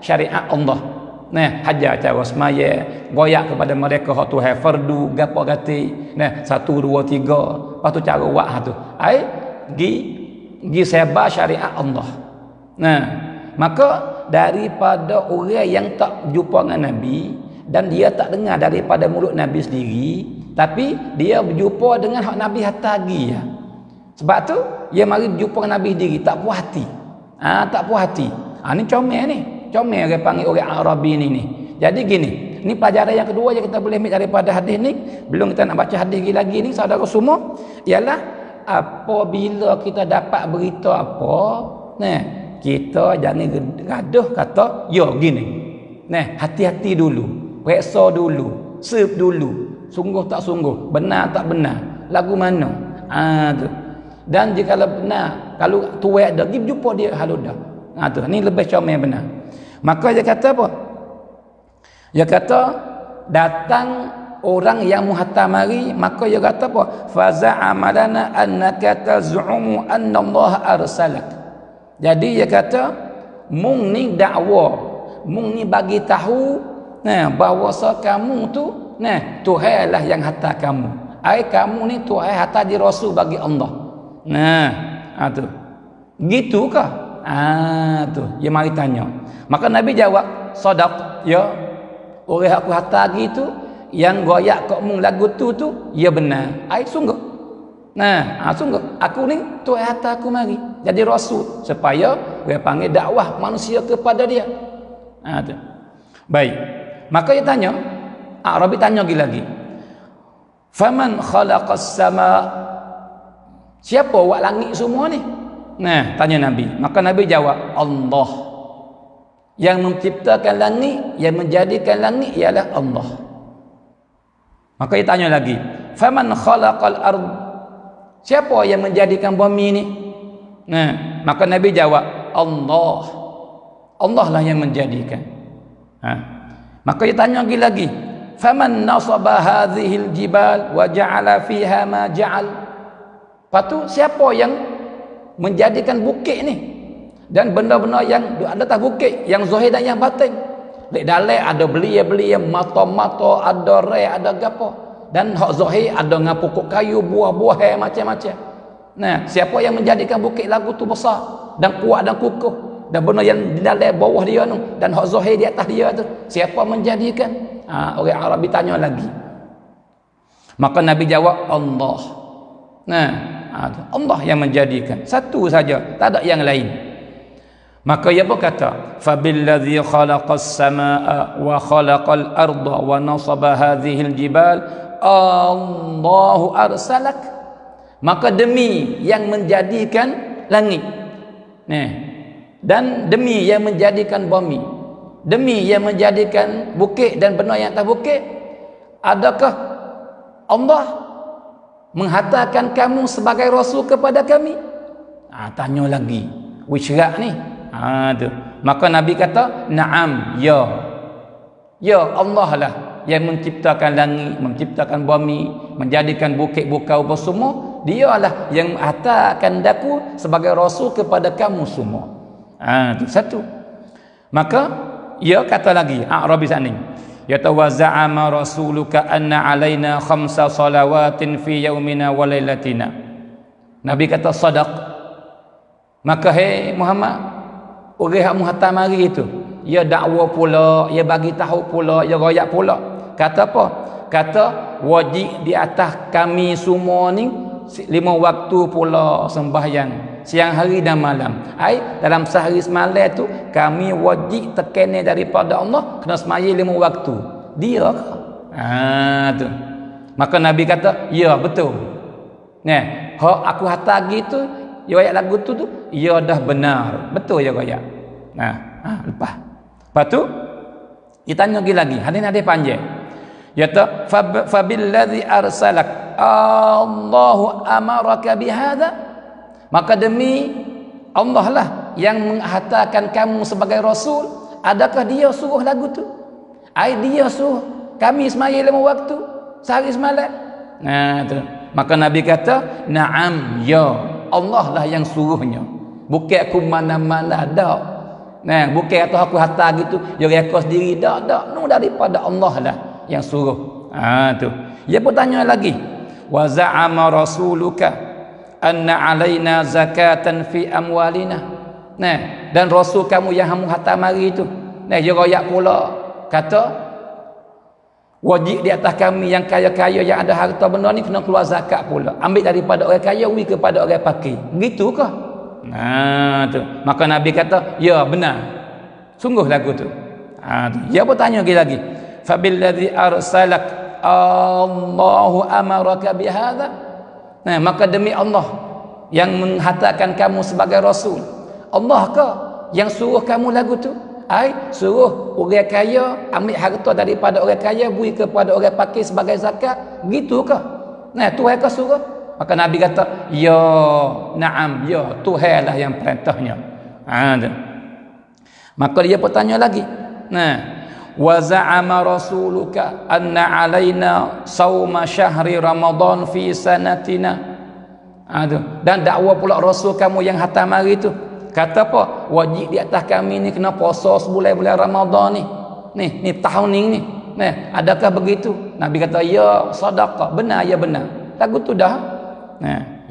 syariat Allah. Nah, hajar cara semaya, goyak kepada mereka hak Tuhan fardu, gapo gati. Nah, 1 2 3. Lepas tu cara buat tu. Ai pergi sebar syariat Allah. Nah, maka daripada orang yang tak jumpa dengan Nabi dan dia tak dengar daripada mulut Nabi sendiri, tapi dia berjumpa dengan hak Nabi hatagi ya. Sebab tu dia mari berjumpa dengan Nabi sendiri, tak puas hati. Tak puas hati. Ni comel ni. Comel orang panggil orang Arabi ni. Jadi gini, ni pelajaran yang kedua yang kita boleh ambil daripada hadis ni. Belum kita nak baca hadis lagi ni saudara semua, ialah apabila kita dapat berita apa, nah, kita jangan gaduh kata ya gini. Nah, hati-hati dulu, periksa dulu, serve dulu, sungguh tak sungguh, benar tak benar, lagu mana. Tu. Dan jika benar, kalau tuai dah, pergi jumpa dia halu dah. Tu, ni lebih comel benar. Maka dia kata apa? Dia kata datang orang yang muhattar mari, maka dia kata apa? Faza'ama lana annaka taz'umu anna Allah arsalak. Jadi dia kata mung ni dakwa, mung ni bagi tahu bahawa kamu tu Tuhan lah yang hantar kamu. Ai kamu ni Tuhan hantar di rasul bagi Allah. Tu. Gitu kah? Tu. Dia mari tanya. Maka Nabi jawab, "Sadaq, ya. Orang aku hantar gitu yang goyak kok mung lagu tu ya benar. Ai sungguh. Sungguh aku ni Tuhan hantar aku mari jadi rasul supaya dia panggil dakwah manusia kepada dia." Tu. Baik. Maka dia tanya, Arabi tanya lagi. "Faman khalaqas sama?" Siapa buat langit semua ni? Tanya Nabi. Maka Nabi jawab, "Allah." Yang menciptakan langit, yang menjadikan langit ialah Allah. Maka dia tanya lagi, "Faman khalaqal ard?" Siapa yang menjadikan bumi ni? Maka Nabi jawab, "Allah." Allah lah yang menjadikan. Maka dia tanya lagi, "Faman nasaba hadhil jibal wa ja'ala fiha ma ja'al?" Lepas tu siapa yang menjadikan bukit ni dan benda-benda yang ada atas bukit, yang zahir dan yang batin. Di dalam ada belia-belia, mata-mata, ada rai, ada gapo. Dan hak zahir ada dengan pokok kayu, buah-buah macam-macam. Siapa yang menjadikan bukit lagu tu besar dan kuat dan kukuh, dan benda yang di dalam bawah dia tu dan hak zahir di atas dia tu, siapa menjadikan? Orang Arabi tanya lagi. Maka Nabi jawab, Allah. Allah yang menjadikan. Satu saja, tak ada yang lain. Maka ia pun kata, "Fabilladzi khalaqas samaa'a wa khalaqal arda wa nasaba hadhil jibal, Allahu arsalak." Maka demi yang menjadikan langit, dan demi yang menjadikan bumi, demi yang menjadikan bukit dan benda yang atas bukit, adakah Allah menghantarkan kamu sebagai rasul kepada kami? Tanya lagi. Wisrak ni. Tu. Maka Nabi kata, na'am, ya. Ya, Allah lah yang menciptakan langit, menciptakan bumi, menjadikan bukit bukau apa semua. Dialah yang menghantarkan daku sebagai rasul kepada kamu semua. Tu satu. Maka ia kata lagi, Arabi sana ni. Yatawaza'ama rasuluka anna alaina khamsa salawatin fi yaumina wa lailatina. Nabi kata sadaq. Maka hai Muhammad, orang yang menghantar mari itu, ia dakwa pula, ia bagi tahu pula, ia royak pula. Kata apa? Kata wajib di atas kami semua ni 5 waktu pula sembahyang, siang hari dan malam. Dalam sehari semalam tu kami wajib tekene daripada Allah kena sembahyang 5 waktu. Dia tu. Maka Nabi kata, ya betul. Nah, hak aku hantar gitu, ayat lagu tu ia dah benar. Betul ya royak. Lepas. Lepas tu ditanya lagi. Hadirin ada panjang. Yata fabillazi arsalak Allahu amaraka bihadza. Maka demi Allah lah yang menghantarkan kamu sebagai rasul. Adakah dia suruh lagu tu? Dia suruh kami sembahyang 5 waktu sehari semalam. Tu. Maka Nabi kata, na'am, ya. Allah lah yang suruhnya. Bukan aku mana-mana dak. Bukan kata aku hantar gitu, dia reka sendiri dak. No, daripada Allah lah yang suruh. Tu. Dia pun tanya lagi. Wa za'ama rasuluka anna alaina zakatan fi amwalina. Dan rasul kamu yang kamu hantar mari itu. Dia royak pula kata wajib di atas kami yang kaya-kaya yang ada harta benda ni kena keluar zakat pula. Ambil daripada orang kaya beri kepada orang fakir. Begitu ke? Tu. Maka Nabi kata, ya benar. Sungguh lagu tu. Dia pun tanya lagi. Fabillazi arsalak Allahu amaraka bihadza. Maka demi Allah yang menghantarkan kamu sebagai rasul. Allah ke yang suruh kamu lagu tu? Suruh orang kaya ambil harta daripada orang kaya beri kepada orang fakir sebagai zakat. Begitu ke? Tuhan ke suruh? Maka Nabi kata, ya, na'am, ya, Tuhan lah yang perintahnya. Maka dia bertanya lagi. Wa za'ama rasuluka anna alaina sauma syahri Ramadan fi sanatina. Dan dakwa pula rasul kamu yang hantar mari tu. Kata apa? Wajib di atas kami ni kena puasa sebulan-bulan Ramadan ni. Ni tahun ni. Adakah begitu? Nabi kata, ya, sadaqah. Benar, ya benar. Lagu tu dah.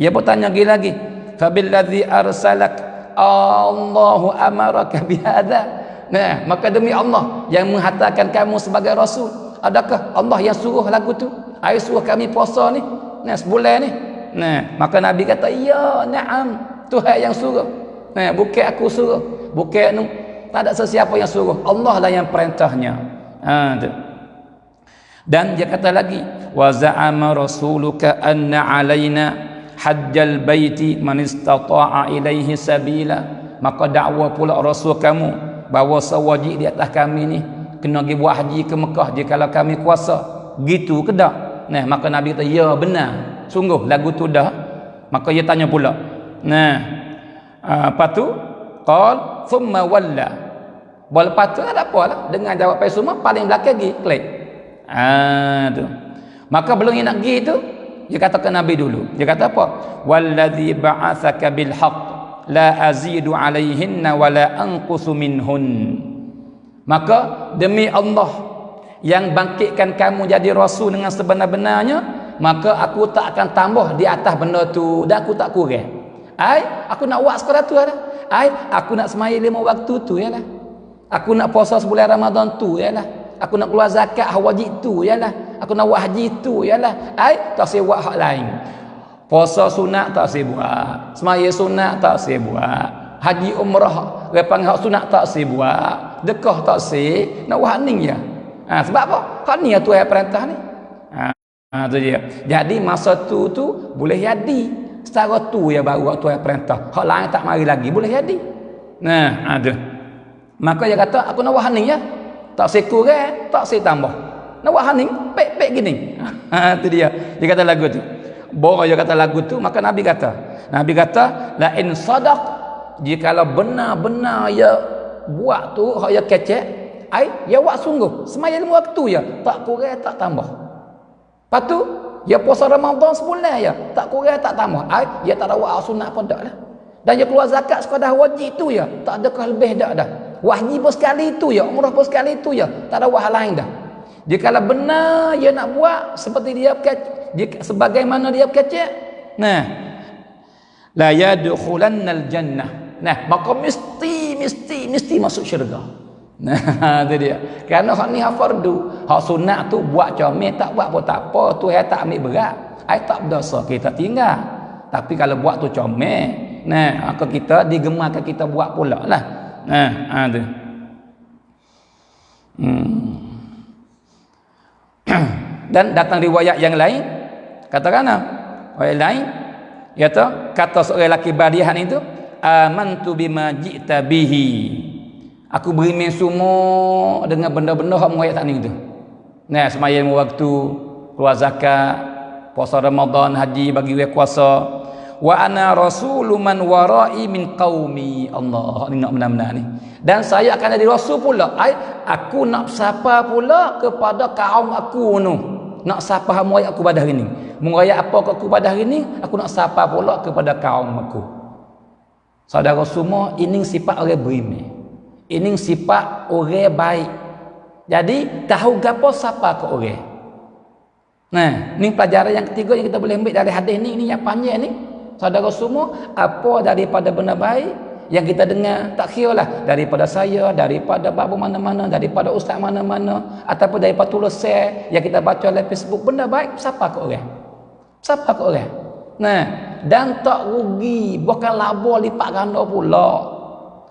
Dia bertanya lagi. Fabillazi arsalak Allahu amaraka bihadza. Maka demi Allah yang menghantarkan kamu sebagai rasul. Adakah Allah yang suruh lagu tu? Suruh kami puasa ni. Sebulan ni. Maka Nabi kata, ya, na'am. Tuhan yang suruh. Bukan aku suruh. Bukan tak ada sesiapa yang suruh. Allah lah yang perintahnya. Dan dia kata lagi, wa za'ama rasuluka anna alaina hajjal baiti man istata'a ilaihi sabila. Maka dakwa pula rasul kamu bahawa sewajib di atas kami ni kena pergi buat haji ke Mekah jikalau kami kuasa. Gitu ke tak? Maka Nabi kata, ya benar. Sungguh lagu tu dah. Maka dia tanya pula. Lepas tu qal thumma walla. Lepas tu ada apa lah dengan jawapan semua paling belakang pergi klik. Tu. Maka belum nak pergi tu dia kata ke Nabi dulu. Dia kata apa? Wallazi ba'atsaka bil haqq la azidu alaihinna wa la anqusu minhun. Maka demi Allah yang bangkitkan kamu jadi rasul dengan sebenar-benarnya, maka aku tak akan tambah di atas benda tu dan aku tak kurang. Aku nak buat sekarang tu lah. Aku nak sembahyang 5 waktu tu yalah. Aku nak puasa sebulan Ramadan tu yalah. Aku nak keluar zakat wajib tu yalah. Aku nak buat haji tu yalah. Tak saya buat hak lain. Puasa sunat tak saya buat. Sembahyang sunat tak saya buat. Haji umrah repang hak sunat tak saya buat. Dekah tak saya. Nak buat ni ya. Sebab apa? Hak ni tu yang perintah ni. Tu dia. Jadi masa tu boleh jadi. Secara tu ya baru waktu yang perintah. Hak lain tak mari lagi boleh jadi. Ada. Maka dia kata aku nak buat ni ya. Tak saya kurang, tak saya tambah. Nak buat haning, pek gini. Itu dia. Dia kata lagu tu. Baru dia kata lagu tu, maka Nabi kata, la in sadaq, jikalau benar-benar ya buat tu hak ya kecek, ai ya buat sungguh. Semaya 5 waktu ya, tak kurang tak tambah. Lepas tu, ya puasa Ramadan sebulan ya, tak kurang tak tambah. Ai ya tak ada buat sunat pun dak lah. Dan dia keluar zakat sekadar wajib tu ya, tak ada lebih dak dah. Wajib pun sekali tu ya, umrah pun sekali tu ya, tak ada buat hal lain dah. Jikalau benar dia nak buat seperti dia sebagaimana dia kecek, nah, la yadkhulannal jannah. Nah, maka mesti masuk syurga. Nah, itu dia. Kerana hak ni hak fardu, hak sunat tu buat comel tak buat pun tak apa, tu hai tak ambil berat. Ai tak berdosa, kita tinggal. Tapi kalau buat tu comel, nah, maka kita digemarkan kita buat pula lah. Nah, tu. Dan datang riwayat yang lain, katakan riwayat lain kata seorang lelaki Badiah itu, amantu bima ji'ta bihi, aku beriman semua dengan benda-benda hak muayat tak ni tu. Nah, sembahyang waktu, keluar zakat, puasa Ramadan, haji bagi kuasa. Wa ana rasulun man warai min qaumi. Allah ni nak benar-benar ni. Dan saya akan jadi rasul pula. Aku nak sapa pula kepada kaum aku tu. Nak sapa muayat aku pada hari ni. Muayat apa aku pada hari ni? Aku nak sapa pula kepada kaum aku. Saudara semua, ini sifat orang beriman. Ini sifat orang baik. Jadi tahu gapo sapa ke orang. Nah, ni pelajaran yang ketiga yang kita boleh ambil dari hadis ni yang panjang ni. Saudara semua, apa daripada benda baik yang kita dengar, tak kira lah daripada saya, daripada babu mana-mana, daripada ustaz mana-mana, ataupun daripada tulis share yang kita baca oleh Facebook, benda baik siapa ke orang? Siapa ke orang? Nah, dan tak rugi, bukan laba lipat ganda pula.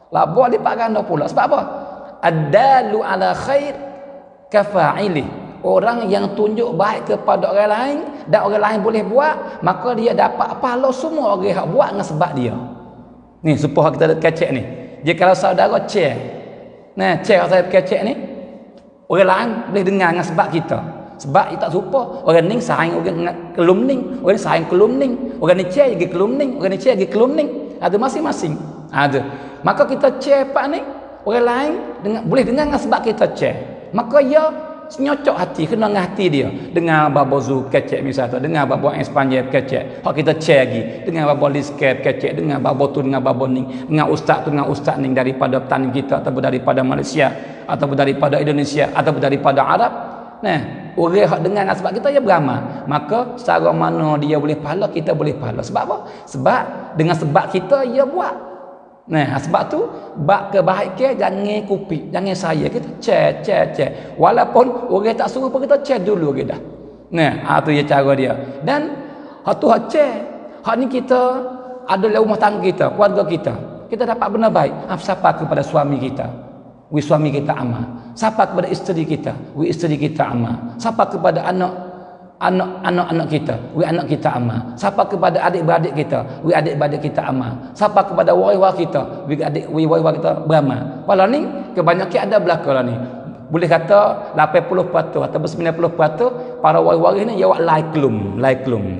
Laba lipat ganda pula. Sebab apa? Ad-dalu ala khair kafa'ilih. Orang yang tunjuk baik kepada orang lain dan orang lain boleh buat, maka dia dapat pahala semua orang yang buat dengan sebab dia. Ni supaya kita kecek ni. Jika kalau saudara share, nah share saya kecek ni, orang lain boleh dengar dengan sebab kita. Sebab kita tak serupa. Orang ni sayang orang kelum ning, orang sayang kelum ning, orang ni share lagi kelum ning, orang ni share lagi kelum ning. Ada masing-masing. Ada. Maka kita share pak ni, orang lain boleh dengar dengan sebab kita share. Maka ya nyocok hati, kena dengan hati dia. Dengar babo Zu kecek misalnya, dengar babo Espanjol kecek. Hak kita share lagi. Dengar babo Liskep kecek, dengar babo tu, dengar babo ning, dengar ustaz tu, dengar ustaz ning daripada petani kita ataupun daripada Malaysia ataupun daripada Indonesia ataupun daripada Arab. Nah, orang hak dengar sebab kita ya beramal. Maka secara mana dia boleh pahala, kita boleh pahala. Sebab apa? Sebab dengan sebab kita ia buat. Nah, sebab tu bab kebaikan jangan kupik, jangan saya kita cek. Walaupun orang tak suruh pun kita cek dulu kita dah. Nah, tu ya cara dia. Dan hak tu hak cek. Hak ni kita adalah rumah tangga kita, keluarga kita. Kita dapat benda baik, sapa kepada suami kita. Wi suami kita amal. Sapa kepada isteri kita, wi isteri kita amal. Sapa kepada anak-anak kita, wi anak kita amal. Sapa kepada adik-beradik kita, wi adik-beradik kita amal. Sapa kepada wari-wari kita, wi wari-wari kita beramal. Walau ni kebanyakan ada belaka lah ni. Boleh kata 80% atau 90% para wari-wari ni ya wak laiklum.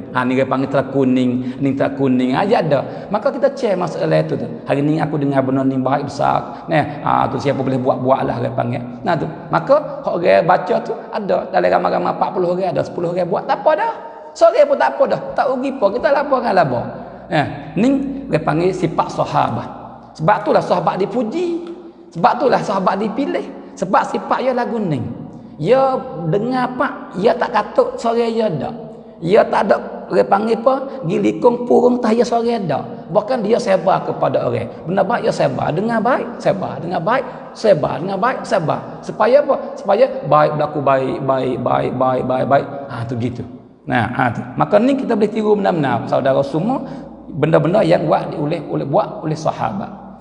Ni dia panggil telah kuning, ni telah kuning aja ada. Maka kita cek masalah itu tu. Hari ni aku dengar benda ni baik besar. Nah, tu siapa boleh buat lah dia panggil. Nah tu. Maka orang baca tu ada dalam ramai-ramai 40 orang ada 10 orang buat tak apa dah. Seorang pun tak apa dah. Tak rugi apa, kita lapor kan lapor. Ni dia panggil sifat sahabat. Sebab itulah sahabat dipuji. Sebab itulah sahabat dipilih. Sebab sifat dia lagu ni. Dia dengar pak, dia tak katuk sore dia dak. Dia tak ada orang panggil apa, gilikung purung tah dia sore dak. Bahkan dia sebar kepada orang. Benda baik dia sebar, dengar baik, sebar, dengar baik, sebar, dengar baik, sebar. Supaya apa? Supaya baik berlaku baik. Tu gitu. Nah, tu. Maka ni kita boleh tiru benar-benar saudara semua benda-benda yang buat oleh sahabat.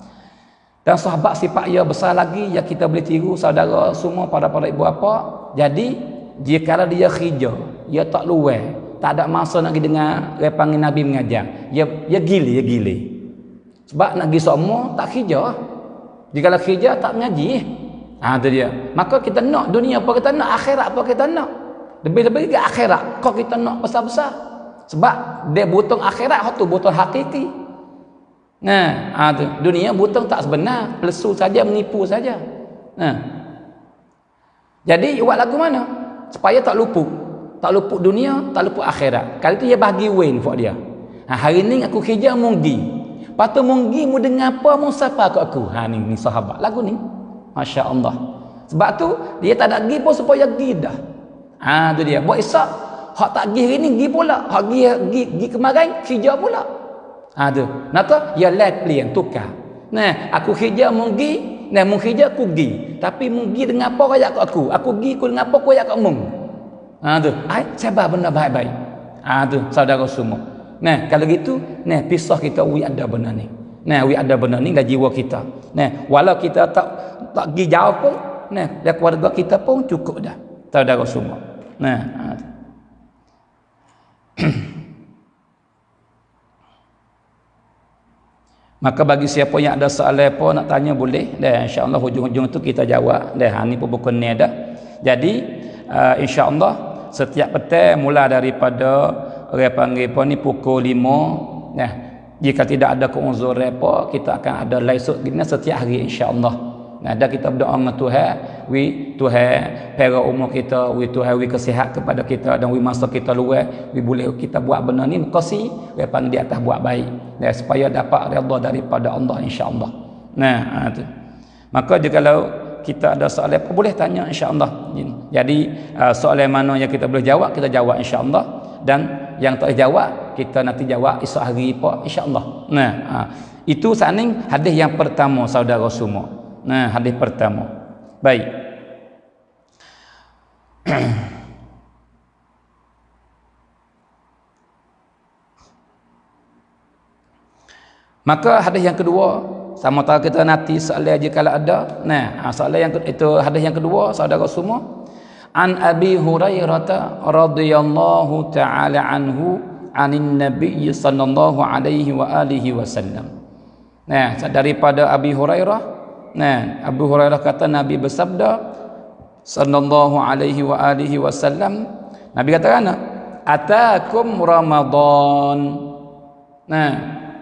Dan sahabat sifat ia besar lagi yang kita boleh tiru saudara semua para ibu bapa. Jadi jika dia khija, dia tak luar, tak ada masa nak pergi dengar dia panggil Nabi mengajar. Dia gili. Sebab nak pergi semua tak khija. Jika khija tak mengaji. Tu dia. Maka kita nak dunia apa kita nak, akhirat apa kita nak. Lebih-lebih ke akhirat kau kita nak besar-besar. Sebab dia butung akhirat, hak tu butung hakiki. Tu dunia butung tak sebenar, pelesu saja, menipu saja. Jadi buat lagu mana? Supaya tak luput. Tak luput dunia, tak luput akhirat. Kali tu dia bagi win buat dia. Hari ni aku kerja munggi. Lepas tu munggi mu dengar apa, mu siapa kat aku. Ni sahabat lagu ni. Masya-Allah. Sebab tu dia tak nak pergi pun supaya pergi dah. Tu dia. Buat isak hak tak pergi hari ni pergi pula. Hak pergi kemarin kerja pula. Tu. Nata ya let plan tukar. Aku kerja munggi, mu kerja aku pergi. Tapi munggi dengan apa kaya kat aku. Aku pergi aku dengan apa kaya kat mung. Tu. Sabar benda baik-baik. Tu saudara semua. Kalau gitu, pisah kita wi ada benar ni. Wi ada benar ni dalam jiwa kita. Walau kita tak pergi jauh pun, dan keluarga kita pun cukup dah. Saudara semua. Maka bagi siapa yang ada soalan apa nak tanya boleh. Dan insya-Allah hujung-hujung tu kita jawab. Dan ni pun buku ni dah. Jadi insya-Allah setiap petang mula daripada orang panggil apa ni pukul 5. Jika tidak ada keuzur apa, kita akan ada laisut gini setiap hari insya-Allah. Dan kita berdoa dengan Tuhan, Tuhan para umur kita, Tuhan kesihat kepada kita dan masa kita luar, boleh kita buat benda ni makasih, orang di atas buat baik. Dan supaya dapat redha daripada Allah insya-Allah. Tu. Maka kalau kita ada soalan apa boleh tanya insya-Allah. Jadi soalan mana yang kita boleh jawab, kita jawab insya-Allah. Dan yang tak jawab, kita nanti jawab esok hari apa insya-Allah. Itu saning hadis yang pertama saudara semua. Hadis pertama. Baik. Maka hadis yang kedua, sama tahu kita nanti soalan aja kalau ada. Soalan yang itu hadis yang kedua saudara semua. An Abi Hurairah radhiyallahu taala anhu anin Nabi sallallahu alaihi wa alihi wasallam. Daripada Abi Hurairah. Abu Hurairah kata Nabi bersabda sallallahu alaihi wa alihi wasallam. Nabi kata kan? Atakum Ramadan.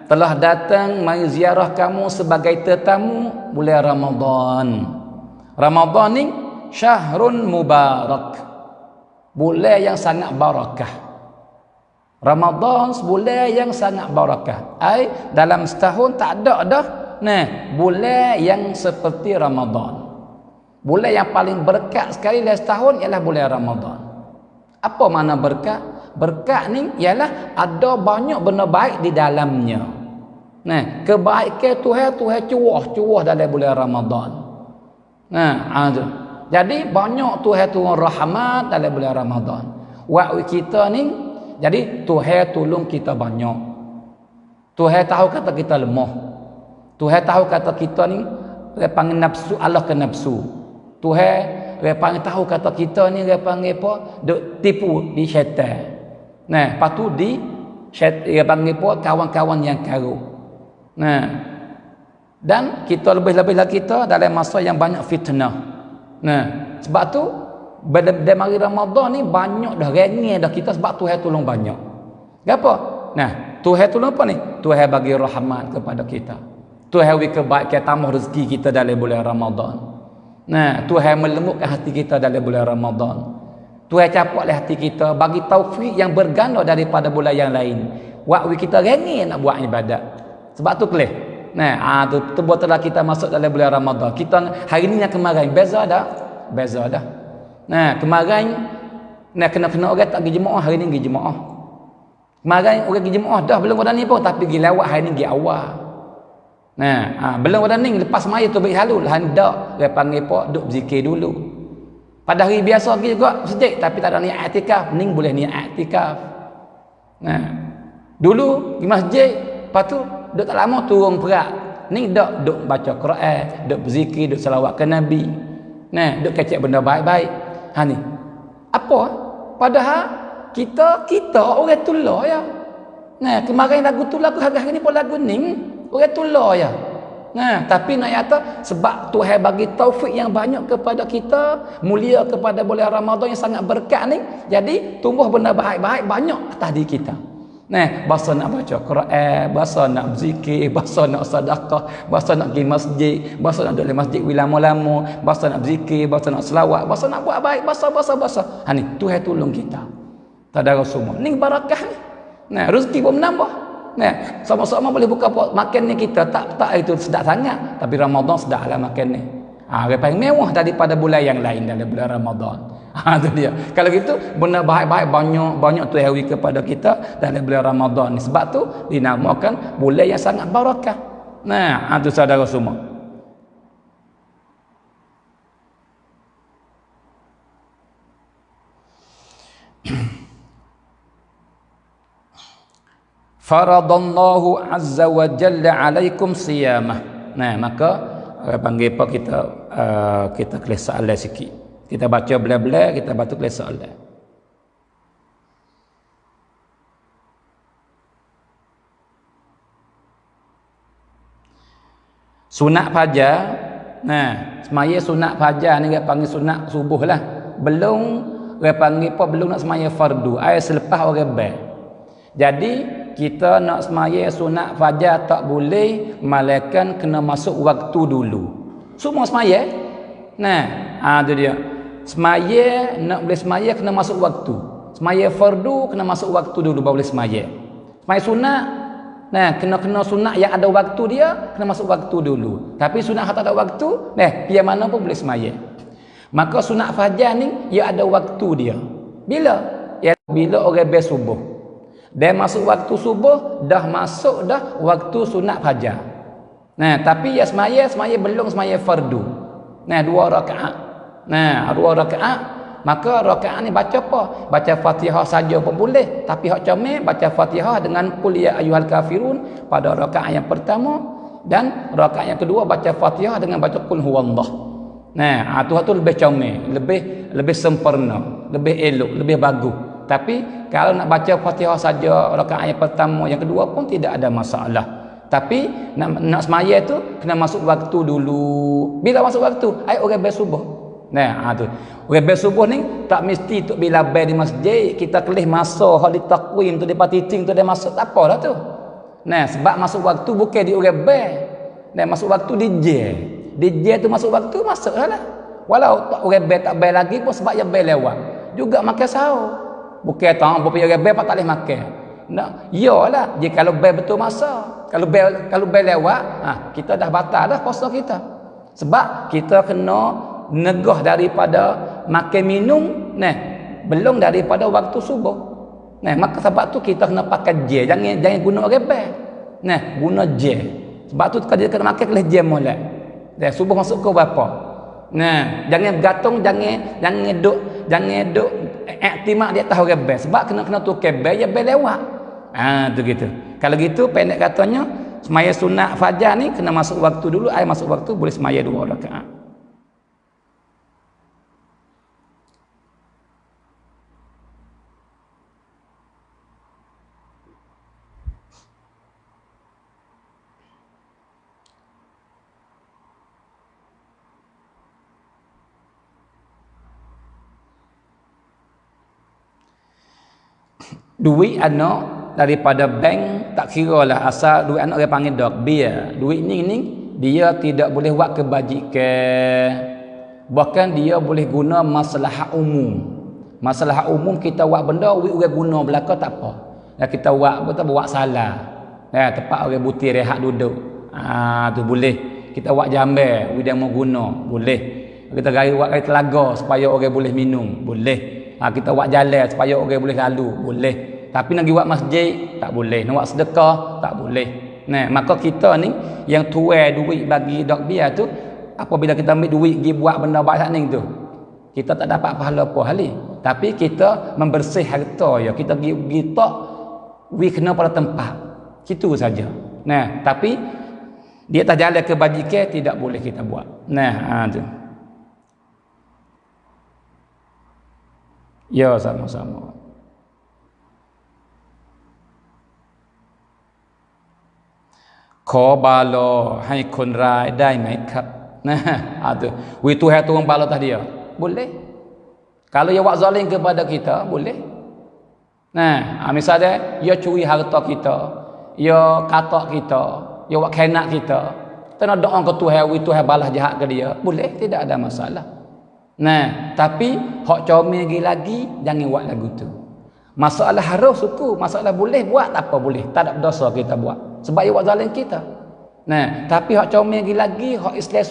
Telah datang mai ziarah kamu sebagai tetamu bulan Ramadan. Ramadan ni syahrun mubarak. Bulan yang sangat barakah. Ramadan sebulan yang sangat barakah. Dalam setahun tak ada dah bulan yang seperti Ramadan. Bulan yang paling berkat sekali dalam setahun ialah bulan Ramadan. Apa makna berkat? Berkat ni ialah ada banyak benda baik di dalamnya. Kebaikan Tuhan curah dalam bulan Ramadan. Jadi banyak Tuhan turun rahmat dalam bulan Ramadan. Waktu kita ni, jadi Tuhan tolong kita banyak. Tuhan tahu kata kita lemah. Tuhan tahu kata kita ni panggil nafsu, Allah ke nafsu. Tuhan panggil tahu kata kita ni panggil apa? Duk tipu di syaitan. Lepas tu dia panggil apa? Kawan-kawan yang karuk. Dan kita lebih-lebih lagi kita dalam masa yang banyak fitnah. Sebab tu pada mari Ramadan ni banyak dah rengeh dah kita sebab Tuhan tolong banyak. Apa? Tuhan tolong apa ni? Tuhan bagi rahmat kepada kita. Tuhan beri kebaikan tambah rezeki kita dalam bulan Ramadan. Tuhan melembutkan hati kita dalam bulan Ramadan. Tuhan capaklah hati kita, bagi taufik yang berganda daripada bulan yang lain. Waktu kita rengeh nak buat ibadat. Sebab tu kelih. Tu buatlah kita masuk dalam bulan Ramadan. Kita hari ni yang kemarin beza dah. Beza dah. Kemarin kena orang tak pergi jemaah, hari ni pergi jemaah. Kemarin orang pergi jemaah dah belum ada ni pun tapi pergi lewat, hari ni pergi awal. Belum ada ni lepas maya tu baik halul hendak dia panggil apa duk berzikir dulu. Pada hari biasa pergi juga masjid tapi tak ada niat i'tikaf, ning boleh niat i'tikaf. Dulu di masjid, lepas tu duk tak lama turun perak. Ni duk baca Quran, duk berzikir, duk selawat ke Nabi. Duk kecek benda baik-baik. Ni. Apa? Padahal kita orang tulah ya. Kemarin lagu tu lagu hari ni pun lagu ni. Orang tulah ya. Nah, tapi nak kata sebab Tuhan bagi taufik yang banyak kepada kita, mulia kepada bulan Ramadan yang sangat berkat ni, jadi tumbuh benda baik-baik banyak atas diri kita. Nah, bahasa nak baca Quran, bahasa nak berzikir, bahasa nak sedekah, bahasa nak pergi masjid, bahasa nak duduk di masjid lama-lama, bahasa nak berzikir, bahasa nak selawat, bahasa nak buat baik, bahasa. Ha ni, Tuhan tolong kita. Saudara semua. Ni barakah ni. Nah, rezeki pun menambah. Nah, sama-sama boleh buka makan ni kita tak itu sedap sangat, tapi Ramadan sedaplah makan ni. Paling mewah daripada bulan yang lain dalam bulan Ramadan. Tu dia. Kalau gitu benda baik-baik banyak Tuhan beri kepada kita dalam bulan Ramadan ni. Sebab tu dinamakan bulan yang sangat barakah. Nah, tu saudara semua. Faradallahu azza wa jalla alaikum siyamah. Nah, maka panggil apa kita kelas soalan sikit. Kita baca bela-bela, kita baca kelas soalan. Sunat fajar. Nah, semaya sunat fajar ni dia panggil sunat subuh lah. Belum dia panggil apa, belum nak semaya fardu. Selepas orang bel. Jadi kita nak semaya sunat fajar tak boleh, malaikat kena masuk waktu dulu. Semua semaya. Nah, tu dia. Semaya nak boleh semaya kena masuk waktu. Semaya fardu kena masuk waktu dulu baru boleh semaya. Semaya sunat, nah kena sunat yang ada waktu dia kena masuk waktu dulu. Tapi sunat tak ada waktu, biar mana pun boleh semaya. Maka sunat fajar ni ia ada waktu dia. Bila? Ya bila orang bersubuh. Dan masuk waktu subuh, dah masuk dah waktu sunat fajar. Nah, tapi ya semaya belum semaya fardu. Nah, 2 rakaat. Nah, 2 rakaat, maka rakaat ni baca apa? Baca Fatihah saja pun boleh, tapi hak comel baca Fatihah dengan qul ya ayyuhal kafirun pada rakaat yang pertama, dan rakaat yang kedua baca Fatihah dengan baca qul huwallah. Nah, tu lebih comel, lebih sempurna, lebih elok, lebih bagus. Tapi kalau nak baca Fatihah saja rakaat yang pertama, yang kedua pun tidak ada masalah. Tapi nak semaya tu kena masuk waktu dulu. Bila masuk waktu? Orang bersubuh. Nah, tu. Orang bersubuh ni tak mesti tu bila bel di masjid kita kelih masa hal di takwim tu di patiting tu dia masuk, tak apalah tu. Nah, sebab masuk waktu bukan di orang bel. Nah, masuk waktu di je. Di je tu masuk waktu, masuklah. Walau orang bel tak bel lagi pun sebab yang bel lewat. Juga makan sahur. Bukan tak berapa orang bel tak boleh makan. Nah, iyalah. Jika kalau bel betul masa. Kalau bel lewat, kita dah batal dah puasa kita. Sebab kita kena negah daripada makan minum, belum daripada waktu subuh. Maka sebab tu kita kena pakai je. Jangan guna orang bel. Guna je. Sebab tu kalau dia kena makan kena je molek. Subuh masuk ke berapa? Jangan bergantung, jangan duk iktimak di atas orang bel. Sebab kena tukar bel, ya bel lewat. Tu gitu. Kalau gitu pendek katanya, semaya sunat fajar ni kena masuk waktu dulu. Masuk waktu boleh semaya 2 rakaat. Duit anak daripada bank tak kira lah, asal duit anak dia panggil dok biar. Duit ni dia tidak boleh buat kebajikan, bahkan dia boleh guna masalah umum. Masalah umum kita buat benda duit orang guna belaka tak apa. Kita buat salah. Tempat orang butir rehat duduk. Tu boleh. Kita buat jambe duit dia mau guna, boleh. Kita buat air telaga supaya orang boleh minum, boleh. Kita buat jalan supaya orang boleh lalu, boleh. Tapi nak buat masjid tak boleh, nak buat sedekah tak boleh. Maka kita ni yang tuai duit bagi dok biar tu, apabila kita ambil duit pergi buat benda baik kat ni tu, kita tak dapat pahala apa hali. Tapi kita membersih harta ya, kita pergi tak we kena pada tempat. Itu saja. Tapi dia tak jalan kebajikan tidak boleh kita buat. Tu. Ya, sama-sama. ขอบาโลให้คนร้ายได้ไหมครับnah itu we Tuhan turun bala atas dia boleh kalau dia buat zalim kepada kita boleh nah misalnya dia curi harta kita dia katak kita dia buat khianat kita kita nak doa ke Tuhan we Tuhan balas jahat ke dia boleh tidak ada masalah nah tapi hak comel lagi jangan buat lagu tu masalah harus suku masalah boleh buat tak apa boleh tak ada dosa kita buat sebab dia buat zalim kita nah tapi hak comel lagi hak Islam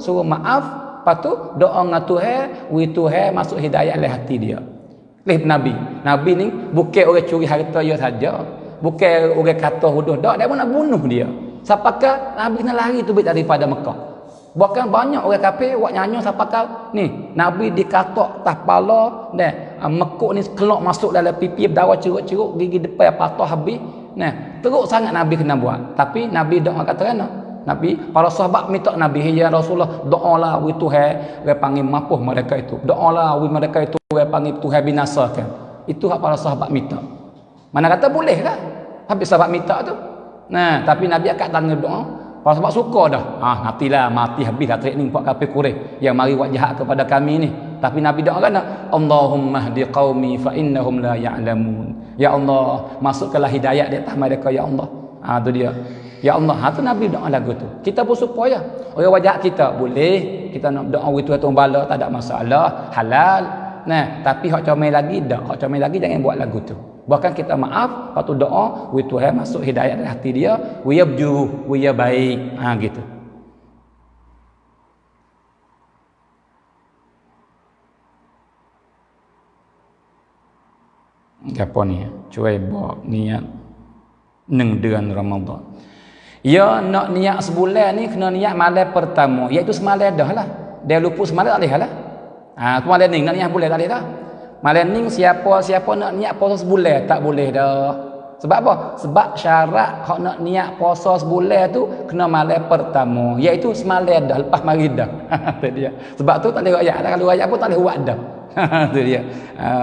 suruh maaf lepas tu doa dengan Tuhan we Tuhan masuk hidayah dalam hati dia leh nabi ni bukan orang curi harta dia saja bukan orang kata huduh dak dia pun nak bunuh dia sapakah nabi kena lari tu daripada Mekah bahkan banyak orang kafir buat nyanyi sapakah ni nabi dikatak atas kepala mekuk ni kelok masuk dalam pipi berdarah ceruk-ceruk gigi depan patah habis nah teruk sangat nabi kena buat tapi nabi doa kata kan nabi para sahabat minta nabi ya Rasulullah doalah we Tuhan we panggil mapuh mereka itu doalah we mereka itu we panggil Tuhan binasakan itu hak para sahabat minta mana kata boleh kan habis sahabat minta tu nah tapi nabi akak tanya doa para sahabat suka dah nantilah mati habis dah training buat kafir Quraisy yang mari buat jahat kepada kami ni tapi nabi doa kan Allahumma hdi qaumi fa innahum la ya'lamun ya Allah masukkanlah hidayah di atas mereka ya Allah tu dia ya Allah tu nabi doa lagu tu kita pun supaya orang wajah kita boleh kita nak doa we Tuhan bala tak ada masalah halal nah tapi hak comel lagi dak hak comel lagi jangan buat lagu tu bahkan kita maaf lepas tu doa we Tuhan masuk hidayah dalam hati dia we yabju we baik gitu apa ni cuai buat niat 1 ดือน Ramadan ya nak niat sebulan ni kena niat malam pertama iaitu semalam dah lah dia lupa semalam tak boleh lah malam ni nak niat boleh tak boleh dah malam ni siapa nak niat puasa sebulan tak boleh dah sebab apa sebab syarat hak nak niat puasa sebulan tu kena malam pertama iaitu semalam dah lepas maghrib dah tu dia sebab tu tak boleh rakyat dah kalau rakyat pun tak boleh buat dah tu dia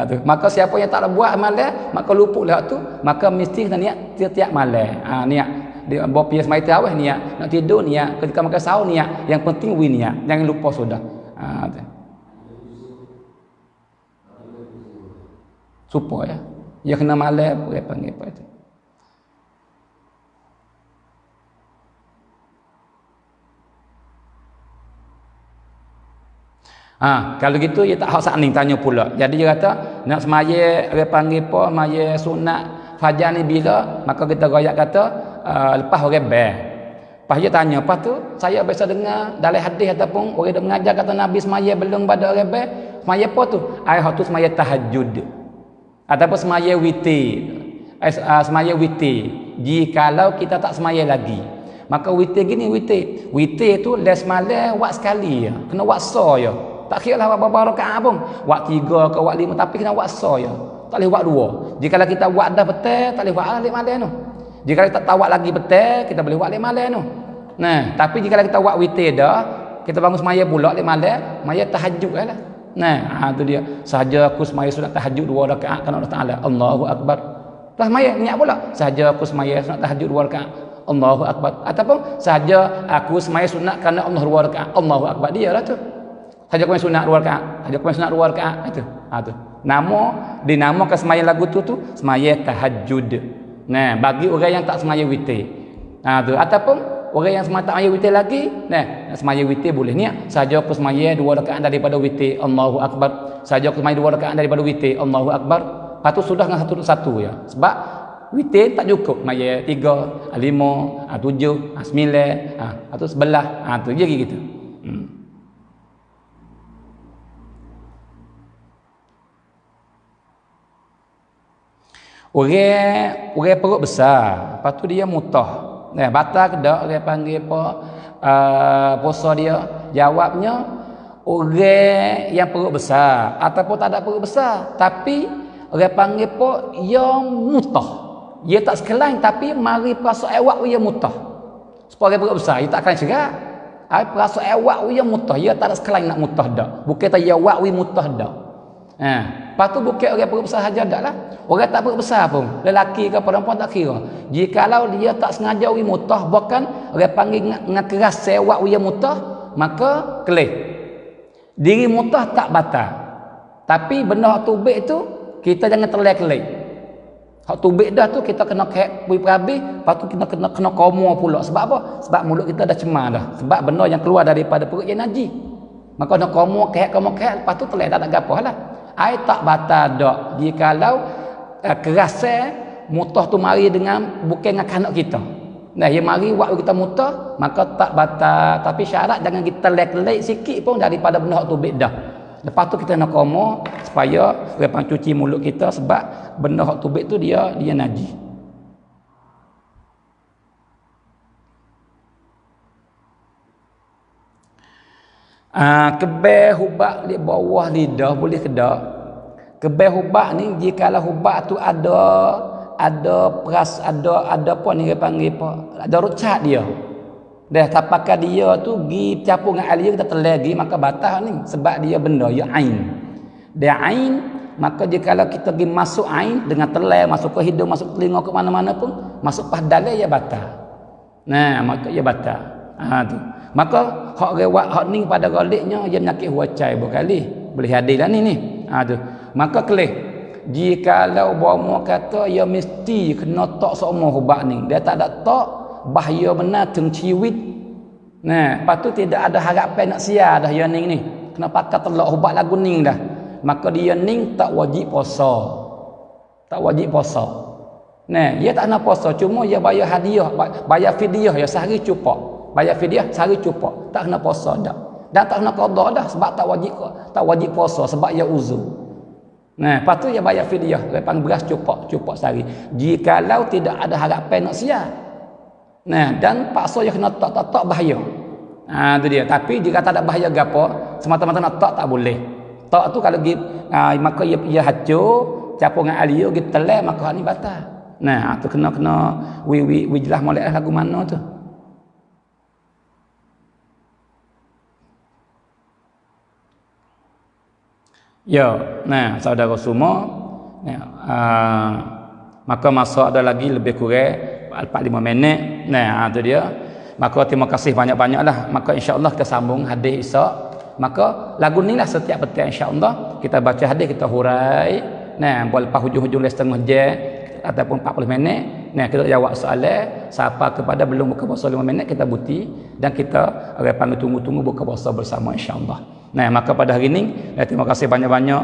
tu maka siapa yang tak buat malam maka lupalah tu maka mesti kena niat tiap-tiap malam niat dia bawa pias mai tarawih niat nak tidur niat ketika makan sahur niat yang penting we niat jangan lupa sudah supaya dia kena malam dia panggil apa itu kalau gitu dia tak hak sakning tanya pula jadi dia kata nak semaya dia panggil apa semaya sunat fajar ni bila maka kita royak kata lepas orang ber lepas dia tanya lepas tu saya biasa dengar dalam hadis ataupun orang dah mengajar kata Nabi semaya belum pada orang ber semaya apa tu hak tu semaya tahajud ataupun semaya witir semaya witir jikalau kita tak semaya lagi maka witir gini witir tu les malam buat sekali ya kena buat so ya tak kira lah berapa rakaat pun buat 3 ke buat 5 tapi kena buat so ya tak boleh buat 2 jikalau kita buat dah betul tak boleh buat alik malam tu jikalau kita tak buat lagi betul kita boleh buat alik malam tu nah tapi jikalau kita buat witir dah kita bangun semaya pula alik malam maya tahajud lah nah tu dia sahaja aku semaya sunat tahajud 2 rakaat kerana Allah Taala Allahu akbar lepas semaya niat pula sahaja aku semaya sunat tahajud 2 rakaat Allahu akbar ataupun sahaja aku semaya sunat kerana Allah 2 rakaat Allahu akbar dia lah tu sahaja aku sunat 2 rakaat sahaja aku sunat 2 rakaat itu tu nama dinamakan semaya lagu tu semaya tahajud nah bagi orang yang tak semaya witir tu ataupun orang yang semata semaya witir lagi nah semaya witir boleh niat sahaja aku semaya 2 rakaat daripada witir Allahu akbar sahaja aku semaya 2 rakaat daripada witir Allahu akbar lepas tu sudah dengan satu ya sebab witir tak cukup semaya 3 5 7 9 atau 11 tu je gitu orang perut besar lepas tu dia mutah batal ke tak orang panggil apa puasa dia jawabnya orang yang perut besar ataupun tak ada perut besar tapi orang panggil apa yang mutah dia tak sekelain tapi mari perasa awak dia mutah supaya perut besar dia tak akan cerak perasa awak dia mutah dia tak ada sekelain nak mutah dak bukan tak awak dia mutah dak lepas tu bukan orang perut besar saja dak lah. Orang tak perut besar pun, lelaki ke perempuan tak kira. Jikalau dia tak sengaja wi mutah, bahkan orang panggil dengan keras sewak wi mutah, maka kelih. Diri mutah tak batal. Tapi benda hak tubik tu kita jangan terlek-lek. Hak tubik dah tu kita kena kek wi perhabis, lepas tu kita kena komo pula. Sebab apa? Sebab mulut kita dah cemar dah. Sebab benda yang keluar daripada perut yang najis. Maka nak komo kek, lepas tu terlek tak ada gapo lah. Ai tak batal dak. Jikalau kerasa mutah tu mari dengan bukan dengan kanak kita. Nah, dia mari waktu kita mutah, maka tak batal. Tapi syarat jangan kita lek-lek sikit pun daripada benda hak tubik dah. Lepas tu kita nak komo supaya lepas cuci mulut kita sebab benda hak tubik tu dia najis. Kebel hubak di bawah lidah boleh ke tak? Kebel hubak ni jikalau hubak tu ada peras, ada apa ni dia panggil apa? Ada rucat dia. Dah tapakan dia tu gi campur dengan air kita telagi maka batal ni sebab dia benda ya ain. Dia ain maka jikalau kita gi masuk ain dengan telai masuk ke hidung, masuk ke telinga ke mana-mana pun masuk pas dalam ya batal. Nah, maka ya batal. Tu. Maka hak rewat hak ni pada galiknya dia menyakit huacai berkali. Boleh hadis lah ni. Tu. Maka kelih jikalau bomo kata ya mesti kena tok semua hubak ni. Dia tak ada tok bahaya benar tengciwit. Nah, lepas tu tidak ada harapan nak sia dah ya ning ni. Kena pakai telak hubak lagu ning dah. Maka dia ning tak wajib puasa. Tak wajib puasa. Nah, dia tak nak puasa cuma dia bayar hadiah, bayar fidyah ya sehari cukup. Bayar fidyah sehari cukup. Tak kena puasa dah. Dan tak kena qada dah sebab tak wajib puasa sebab ia uzur. Nah, lepas tu dia bayar fidyah, lepas beras cukup sehari. Jikalau tidak ada harapan nak sia. Nah, dan paksa dia kena tak bahaya. Tu dia. Tapi jika tak ada bahaya gapo, semata-mata nak tak boleh. Tak tu kalau maka ia hancur, campur dengan air gitu telai maka ni batal. Nah, tu kena wi jelas molek lagu mana tu. Ya, nah saudara semua, maka masa ada lagi lebih kurang 45 minit. Nah, tu dia. Maka terima kasih banyak-banyaklah. Maka insya-Allah kita sambung hadis esok. Maka lagu ni lah setiap petang insya-Allah kita baca hadis kita hurai. Nah, lepas hujung-hujung setengah jam ataupun 40 minit. Nah, kita jawab soalan. Siapa kepada belum buka puasa 5 minit kita buti dan kita panggil tunggu-tunggu buka puasa bersama insya-Allah. Nah, maka pada hari ini terima kasih banyak-banyak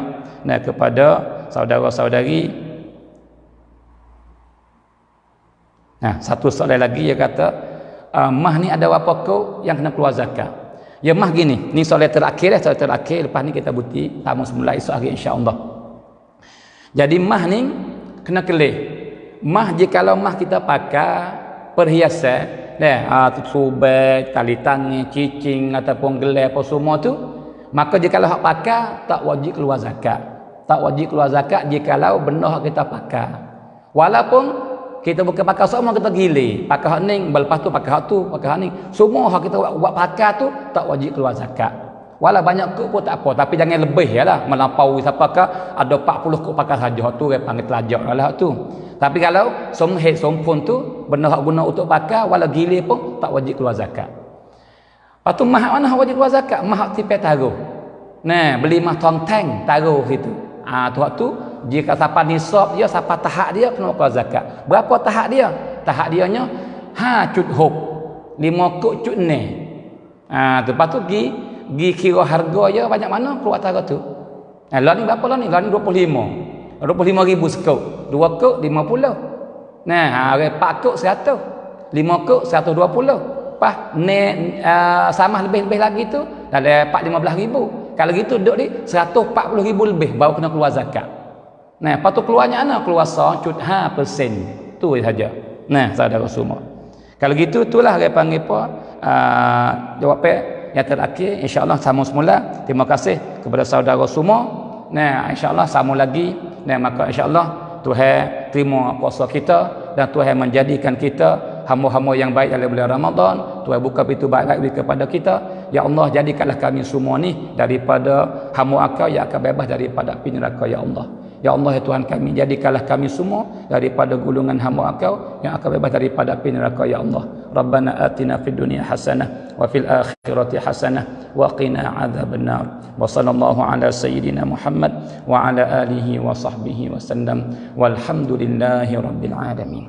kepada saudara-saudari. Nah, satu soalan lagi dia kata, mah ni ada berapa kau yang kena keluar zakat? Ya mah gini, ni soalan terakhir lepas ni kita buti tamu semula esok hari insya-Allah. Jadi mah ni kena kelih. Mah jikalau mah kita pakai perhiasan, subek, tali tangan, cicing ataupun gelar apa semua tu, maka jikalau hak pakai tak wajib keluar zakat. Tak wajib keluar zakat jikalau benda hak kita pakai. Walaupun kita bukan pakai semua kita gilir, pakai hak ning, lepas tu pakai hak tu, pakai hak ning. Semua hak kita buat pakai tu tak wajib keluar zakat. Walau banyak kok pun tak apa, tapi jangan lebih yalah melampaui siapakah ada 40 kok pakai saja hak tu dia panggil telajak lah hak tu. Tapi kalau sompun tu benda hak guna untuk pakai walau gilir pun tak wajib keluar zakat. Lepas tu mah mana wajib keluar zakat? Mah tipe taruh. Nah, beli mah tonteng taruh situ. Tu jika siapa nisab dia, siapa tahap dia kena keluar zakat. Berapa tahap dia? Tahap dianya cut hub. 5 kok cut ne. Tu lepas tu gi kira harga dia banyak mana keluar taruh tu. Lah ni berapa lah ni? Lah ni 25. 25,000 sekop. 2 kok 50. Nah, 4 kok 100. 5 kok 120. Pas sama lebih lagi tu dalam 4-15,000. Kalau gitu duduk di 140,000 lebih baru kena keluar zakat. Nah, lepas tu keluarnya mana? Keluar 0.5%. Tu saja. Nah, saudara semua. Kalau gitu itulah dia panggil apa? Jawapan yang terakhir insya-Allah sama semula. Terima kasih kepada saudara semua. Nah, insya-Allah sama lagi. Nah, maka insya-Allah Tuhan terima puasa kita dan Tuhan menjadikan kita hamba-hamba yang baik dalam bulan Ramadan. Tuhan buka pintu baik kepada kita. Ya Allah, jadikanlah kami semua ni daripada hamba Engkau yang akan bebas daripada api neraka, ya Allah. Ya Allah, ya Tuhan kami, jadikanlah kami semua daripada gulungan hamba Engkau yang akan bebas daripada api neraka, ya Allah. Rabbana atina fid dunya hasanah wa fil akhirati hasanah wa qina adzabannar. Wa sallallahu ala sayyidina Muhammad wa ala alihi wa sahbihi wa sallam. Walhamdulillahi rabbil alamin.